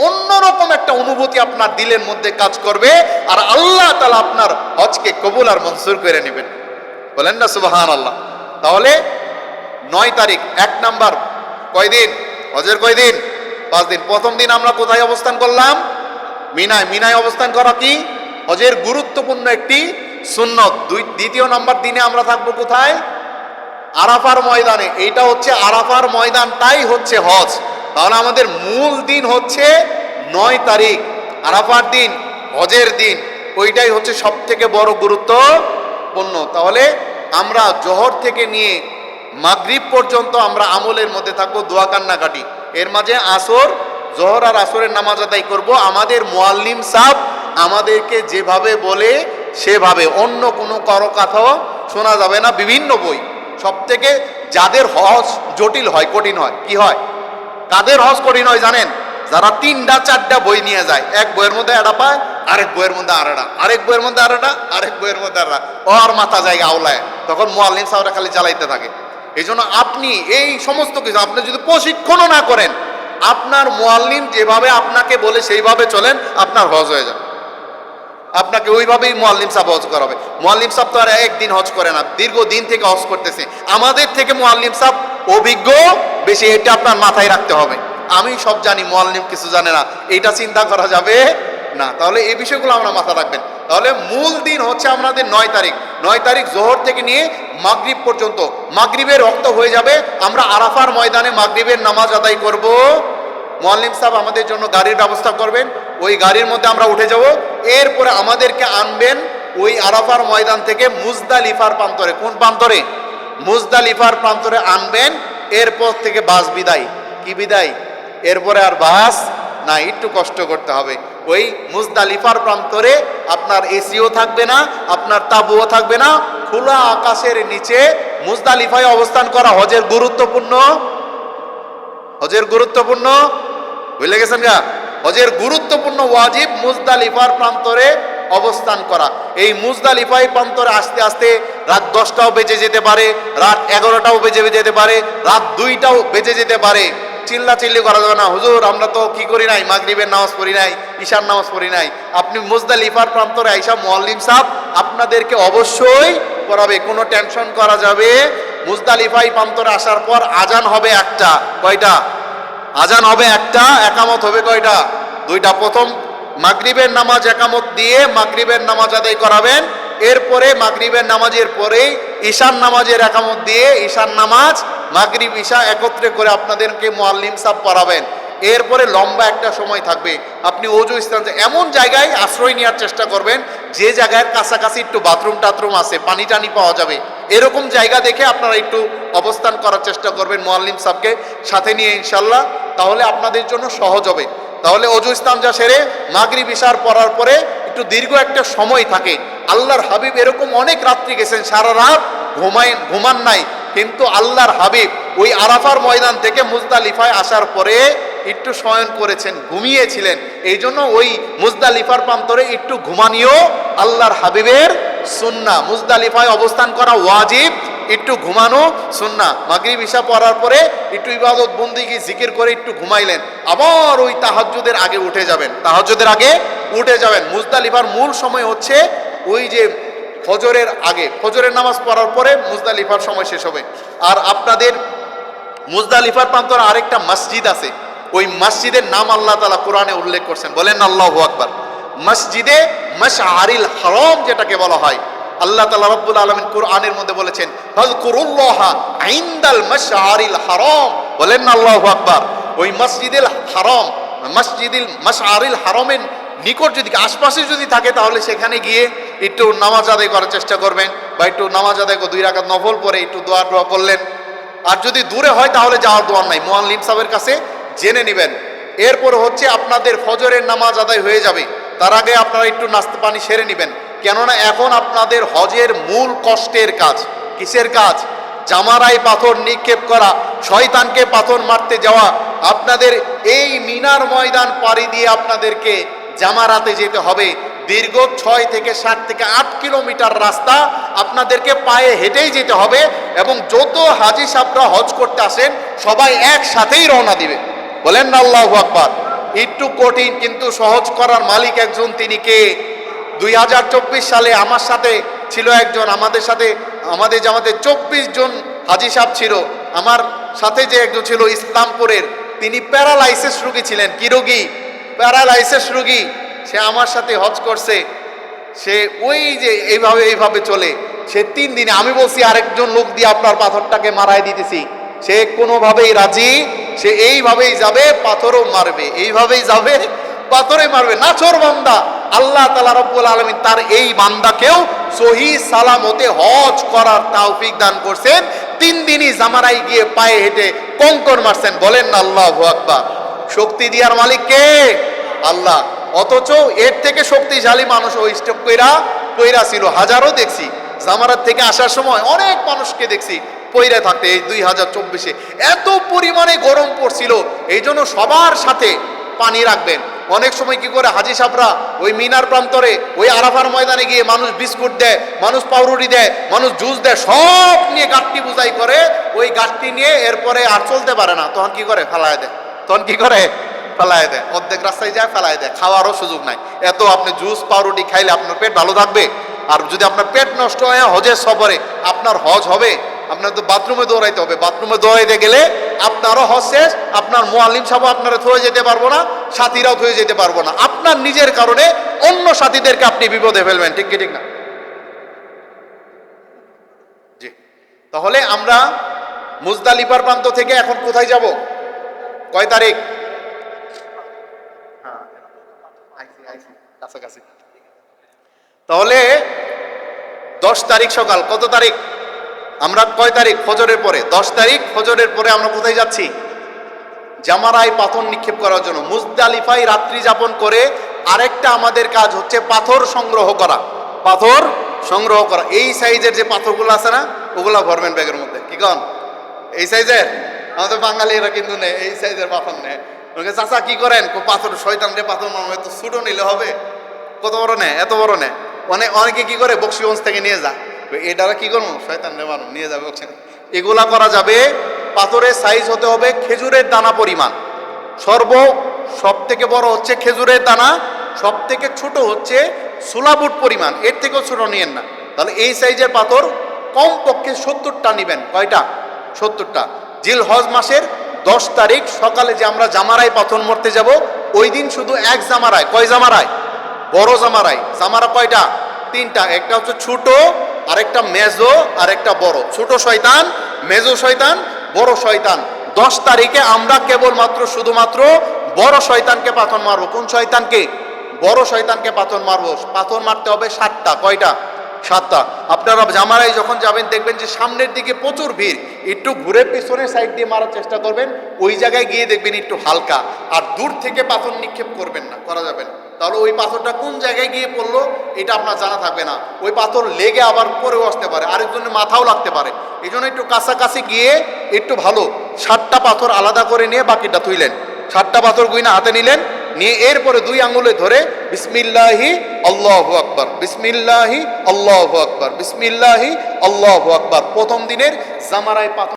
অন্যরকম একটা অনুভূতি আপনার দিলের মধ্যে কাজ করবে, আর আল্লাহ তাআলা আপনার হজকে কবুল আর মঞ্জুর করে নেবেন। বলেন না সুবহানাল্লাহ। তাহলে 9 তারিখ 1 নাম্বার, কয়দিন হজের? কয়দিন? 5 দিন। প্রথম দিন আমরা কোথায় অবস্থান করলাম? মিনায়। মিনায় অবস্থান করা কি হজের গুরুত্বপূর্ণ একটি সুন্নত। দ্বিতীয় নাম্বার দিনে আমরা থাকবো কোথায়? আরাফার ময়দানে। এইটা হচ্ছে আরাফার ময়দানটাই হচ্ছে হজ। তাহলে আমাদের মূল দিন হচ্ছে 9 তারিখ, আরাফার দিন, হজের দিন। ওইটাই হচ্ছে সব থেকে বড় গুরুত্বপূর্ণ। তাহলে আমরা জোহর থেকে নিয়ে মাগরিব পর্যন্ত আমরা আমলের মধ্যে থাকবো, দোয়া কান্নাকাটি। এর মাঝে আসর, জোহর আর আসরের নামাজ আদায় করব। আমাদের মুআল্লিম সাহেব আমাদেরকে যেভাবে বলে সেভাবে, অন্য কোনো কারো কথাও শোনা যাবে না। বিভিন্ন বই, সব থেকে যাদের হজ জটিল হয়, কঠিন হয়, কি হয়, কাদের হজ কঠিন হয় জানেন? যারা 3টা 4টা বই নিয়ে যায়, এক বইয়ের মধ্যে এটা পায়, আরেক বইয়ের মধ্যে আরেকটা, আরেক বইয়ের মধ্যে আরেকটা, আরেক বইয়ের মধ্যে আরেকটা, ওর মাথা জায়গা আওলায়, তখন মুআল্লিম সাহেবরা খালি জ্বালাইতে থাকে। এই জন্য আপনি এই সমস্ত কিছু আপনি যদি প্রশিক্ষণও না করেন, আপনার মুআল্লিম যেভাবে আপনাকে বলে সেইভাবে চলেন, আপনার হজ হয়ে যাবে। আপনাকে ওইভাবেই মুআল্লিম সাহেব হজ করাবে। মুআল্লিম সাহেব তো আর একদিন হজ করে না, দীর্ঘদিন থেকে হজ করতেছে। আমাদের থেকে মুআল্লিম সাহেব অভিজ্ঞ বেশি, এটা আপনার মাথায় রাখতে হবে। আমি সব জানি, মুআল্লিম কিছু জানে না, এটা চিন্তা করা যাবে না। তাহলে এই বিষয়গুলো আমরা মাথা রাখবেন। তাহলে মূল দিন হচ্ছে আমাদের 9 তারিখ। 9 তারিখ জোহর থেকে নিয়ে মাগরিব পর্যন্ত। মাগরিবের রক্ত হয়ে যাবে, আমরা আরাফার ময়দানে মাগরিবের নামাজ আদায় করব। মুআল্লিম সাহেব আমাদের জন্য গাড়ির ব্যবস্থা করবেন, ওই গাড়ির মধ্যে আমরা উঠে যাব। এরপরে আমাদেরকে আনবেন ওই আরাফার ময়দান থেকে মুজদালিফার প্রান্তরে, কোন প্রান্তরে? মুজদালিফার প্রান্তরে আনবেন। এরপর থেকে বাস বিদায়। কি বিদায়? এরপরে আর বাস না, একটু কষ্ট করতে হবে। ওই মুজদালিফার প্রান্তরে আপনার এসিও থাকবে না, আপনার তাঁবুও থাকবে না, খোলা আকাশের নিচে মুজদালিফায় অবস্থান করা হজের গুরুত্বপূর্ণ, হজের গুরুত্বপূর্ণ বুঝলে গেছেন গা? হজের গুরুত্বপূর্ণ ওয়াজিব মুজদালিফার প্রান্তরে অবস্থান করা। এই মুজদালিফায় প্রান্তরে আসতে আসতে রাত 10টাও বেজে যেতে পারে, রাত 11টাও বেজে যেতে পারে, রাত 2টাও বেজে যেতে পারে। চিল্লা চিল্লি করা যাবে না, হুজুর আমরা তো কি করি নাই, মাগরিবের নামাজ পড়ি নাই, ঈশার নামাজ পড়ি নাই। আপনি মুজদালিফার প্রান্তরে আইসা মুআল্লিম সাহেব আপনাদেরকে অবশ্যই পড়াবে, কোনো টেনশন করা যাবে। মুজদালিফায় প্রান্তরে আসার পর আজান হবে একটা, কয়টা? আজান হবে একটা, একামত হবে কয়টা? 2টা। প্রথম মাগরিবের নামাজ একামত দিয়ে মাগরিবের নামাজ আদায় করাবেন। এরপরে মাগরিবের নামাজের পরেই ঈশান নামাজের একামত দিয়ে ঈশান নামাজ মাগরিব ঈশা একত্রে করে আপনাদেরকে মুআল্লিম সাহেব পড়াবেন। এরপরে লম্বা একটা সময় থাকবে, আপনি ওযু স্থান এমন জায়গায় আশ্রয় নেওয়ার চেষ্টা করবেন যে জায়গার কাছাকাছি একটু বাথরুম টাথরুম আছে, পানি টানি পাওয়া যাবে, এরকম জায়গা দেখে আপনারা একটু অবস্থান করার চেষ্টা করবেন মুআল্লিম সাহেবকে সাথে নিয়ে ইনশাল্লাহ। তাহলে আপনাদের জন্য সহজ হবে। তাহলে ওযু ইস্তানজা সেরে মাগরিব ঈশার পড়ার পরে একটু দীর্ঘ একটা সময় থাকে। আল্লাহর হাবিব এরকম অনেক রাত্রি গেছেন, সারা রাত ঘুমান নাই, কিন্তু আল্লাহর হাবিব ওই আরাফার ময়দান থেকে মুজদালিফায় আসার পরে একটু শয়ন করেছেন, ঘুমিয়েছিলেন। এই জন্য ওই মুজদালিফার প্রান্তরে একটু ঘুমানিও আল্লাহর হাবিবের সুন্নাহ। মুজদালিফায় অবস্থান করা ওয়াজিব, একটু ঘুমানো সুন্নাহ। মাগরিব ঈশা পড়ার পরে একটু ইবাদত বন্দেগী জিকির করে একটু ঘুমাইলেন, আবার ওই তাহাজ্জুদের আগে উঠে যাবেন, তাহাজ্জুদের আগে উঠে যাবেন। মুজদালিফার মূল সময় হচ্ছে ওই যে ফজরের আগে, ফজরের নামাজ পড়ার পরে মুজদালিফার সময় শেষ হবে। আর আপনাদের মুজদালিফার প্রান্তরে আরেকটা মসজিদ আছে, ওই মসজিদের নাম আল্লাহ তাআলা কোরআনে উল্লেখ করছেন, বলেন আল্লাহু আকবার। মসজিদে মাশআরিল হারাম যেটাকে বলা হয়, আল্লাহ তাআলা রব্বুল আলামিন কোরআনের মধ্যে বলেছেন ফাযকুরুল্লাহা ইনদাল মাশআরিল হারাম, বলেন আল্লাহু আকবার। ওই মসজিদুল হারাম, মসজিদুল মাশআরিল হারামের নিকট যদি আশপাশে যদি থাকে তাহলে সেখানে গিয়ে একটু নামাজ আদায় করার চেষ্টা করবেন, বা একটু নামাজ আদায় করে 2 রাকাত নফল পরে একটু দোয়া করলেন। আর যদি দূরে হয় তাহলে যাওয়ার দোয়া নাই, মুআল্লিম সাহেবের কাছে জেনে নেবেন। এরপর হচ্ছে আপনাদের ফজরের নামাজ আদায় হয়ে যাবে, তার আগে আপনারা একটু নাস্তা পানি সেরে নেবেন। কেননা এখন আপনাদের হজের মূল কষ্টের কাজ কিসের কাজ? জামারায় পাথর নিক্ষেপ করা, শয়তানকে পাথর মারতে যাওয়া। আপনাদের এই মিনার ময়দান পাড়ি দিয়ে আপনাদেরকে জামারাতে যেতে হবে। দীর্ঘ 6 থেকে 7 থেকে 8 কিলোমিটার রাস্তা আপনাদেরকে পায়ে হেঁটেই যেতে হবে। এবং যত হাজি সাহেবরা হজ করতে আসেন সবাই একসাথেই রওনা দিবে, বলেন না আল্লাহু আকবার। একটু কঠিন, কিন্তু সহজ করার মালিক একজন, তিনি কে? 2024 সালে আমার সাথে ছিল একজন, আমাদের জামাতে 24 জন হাজি সাহেব ছিল। আমার সাথে যে একজন ছিল ইসলামপুরের, তিনি প্যারালাইসিস রোগী ছিলেন। কি রোগী? প্যারালাইসিস রোগী। সে আমার সাথে হজ করছে। সে ওই যে এইভাবে চলে। সে 3 দিনে, আমি বলছি আরেকজন লোক দিয়ে আপনার পাথরটাকে মারাই দিতেছি, সে কোনোভাবেই রাজি। সে এইভাবেই যাবে, পাথরও মারবে, এইভাবেই যাবে, পাথরে মারবে। নাছোড় বান্দা। আল্লাহ তাআলা রব্বুল আলামিন তার এই বান্দাকেও সহি সালামতে হজ করার তৌফিক দান করছেন। 3 দিনই জামারাই গিয়ে পায়ে হেঁটে কঙ্কর মারছেন, বলেন না আল্লাহু আকবার। শক্তি দিয়ার মালিক কে? আল্লাহ। অথচ এর থেকে শক্তিশালী মানুষ ওই স্টেপ কইরা ছিল, হাজারও দেখছি। জামারাত থেকে আসার সময় অনেক মানুষকে দেখছি পইরা থাকতে। এই 2024-এ এত পরিমাণে গরম পড়ছিল, এই জন্য সবার সাথে পানি রাখবেন। অনেক সময় কি করে হাজি সাহেবরা ওই মিনার প্রান্তরে ওই আরাফার ময়দানে গিয়ে মানুষ বিস্কুট দেয়, মানুষ পাউরুটি দেয়, মানুষ জুস দেয়, সব নিয়ে গাঁটটি বুঝাই করে। ওই গাঁটটি নিয়ে এরপরে আর চলতে পারে না, তখন কি করে? ফেলায় দেয়। তখন কি করে? ফেলায় দেয়। অর্ধেক রাস্তায় যায় ফেলায় দেয়, খাওয়ারও সুযোগ নাই। এত আপনি জুস পাউরুটি খাইলে আপনার পেট ভালো থাকবে? আর যদি আপনার পেট নষ্ট হয় হজের সফরে, আপনার হজ হবে? আপনার তো বাথরুমে দৌড়াইতে হবে। বাথরুমে দৌড়াইতে গেলে আপনারও হজ শেষ, আপনার মুআল্লিম সাহেব আপনারা থয়ে যেতে পারবো না, সাথীরাও থয়ে যেতে পারবো না। আপনার নিজের কারণে অন্য সাথীদেরকে আপনি বিপদে ফেলবেন, ঠিক কি ঠিক না? জি। তাহলে আমরা মুজদালিফার প্রান্ত থেকে এখন কোথায় যাব? কয় তারিখ? কাছাকাছি। তাহলে 10 তারিখ সকাল, কত তারিখ? আমরা কয় তারিখ? ফজরের পরে। 10 তারিখ ফজরের পরে আমরা কোথায় যাচ্ছি? জামারায় পাথর নিক্ষেপ করার জন্য। মুজদালিফায় রাত্রি যাপন করে আরেকটা আমাদের কাজ হচ্ছে পাথর সংগ্রহ করা। পাথর সংগ্রহ করা। এই সাইজের যে পাথরগুলো আছে না, ওগুলা ভরবেন ব্যাগের মধ্যে। কি কন? এই সাইজের? আমাদের বাঙালিরা কিন্তু নেই, এই সাইজের পাথর নেয়। চাচা কি করেন? পাথর, শয়তান রে পাথর মারবে, তো ছোটো নিলে হবে। কত বড় নেয়? এত বড় নেয়। অনেকে কি করে, বক্সিগঞ্জ থেকে নিয়ে যা, এটারা কি করবো, শয়তান রে মারুন, নিয়ে যাবে বক্সি। এগুলা করা যাবে। পাথরের সাইজ হতে হবে খেজুরের দানা পরিমাণ। সব থেকে বড় হচ্ছে খেজুরের দানা, সব থেকে ছোট হচ্ছে সুলাবুট পরিমাণ, এর থেকেও ছোট নিয়েন না। তাহলে এই সাইজের পাথর কমপক্ষে 70টা নিবেন। কয়টা? 70টা। জিলহজ মাসের 10 তারিখ সকালে যে আমরা জামারায় পাথর মারতে যাব, ওই দিন শুধু এক জামারায়। কয় জামারায়? বড় জামারায়। জামারা কয়টা? 3টা। একটা হচ্ছে ছোট, আরেকটা মেজো, আর একটা বড়। ছোট শয়তান, মেজো শয়তান, বড় শয়তান। 10 তারিখে আমরা কেবলমাত্র শুধুমাত্র বড় শয়তানকে পাথর মারবো। কোন শয়তানকে? বড় শয়তানকে পাথর মারবো। পাথর মারতে হবে 7টা। কয়টা? 7টা। আপনারা জামারায় যখন যাবেন দেখবেন যে সামনের দিকে প্রচুর ভিড়, একটু ঘুরে পেছনের সাইড দিয়ে মারার চেষ্টা করবেন। ওই জায়গায় গিয়ে দেখবেন একটু হালকা, আর দূর থেকে পাথর নিক্ষেপ করবেন না, করা যাবে না। তাহলে ওই পাথরটা কোন জায়গায় গিয়ে পড়লো এটা আপনার জানা থাকবে না। ওই পাথর লেগে আবার পরেও আসতে পারে, আরেকজনের মাথাও লাগতে পারে। এই জন্য একটু কাছাকাছি গিয়ে একটু ভালো 7টা পাথর আলাদা করে নিয়ে বাকিটা তুইলেন। 7টা পাথর গুইনা হাতে নিলেন, নিয়ে এরপরে 2 আঙ্গুলে ধরে বিসমিল্লাহি আল্লাহু আকবার, বিসমিল্লাহি আল্লাহু আকবার, বিসমিল্লাহি আল্লাহু আকবার। প্রথম দিনের জামারায় পাথর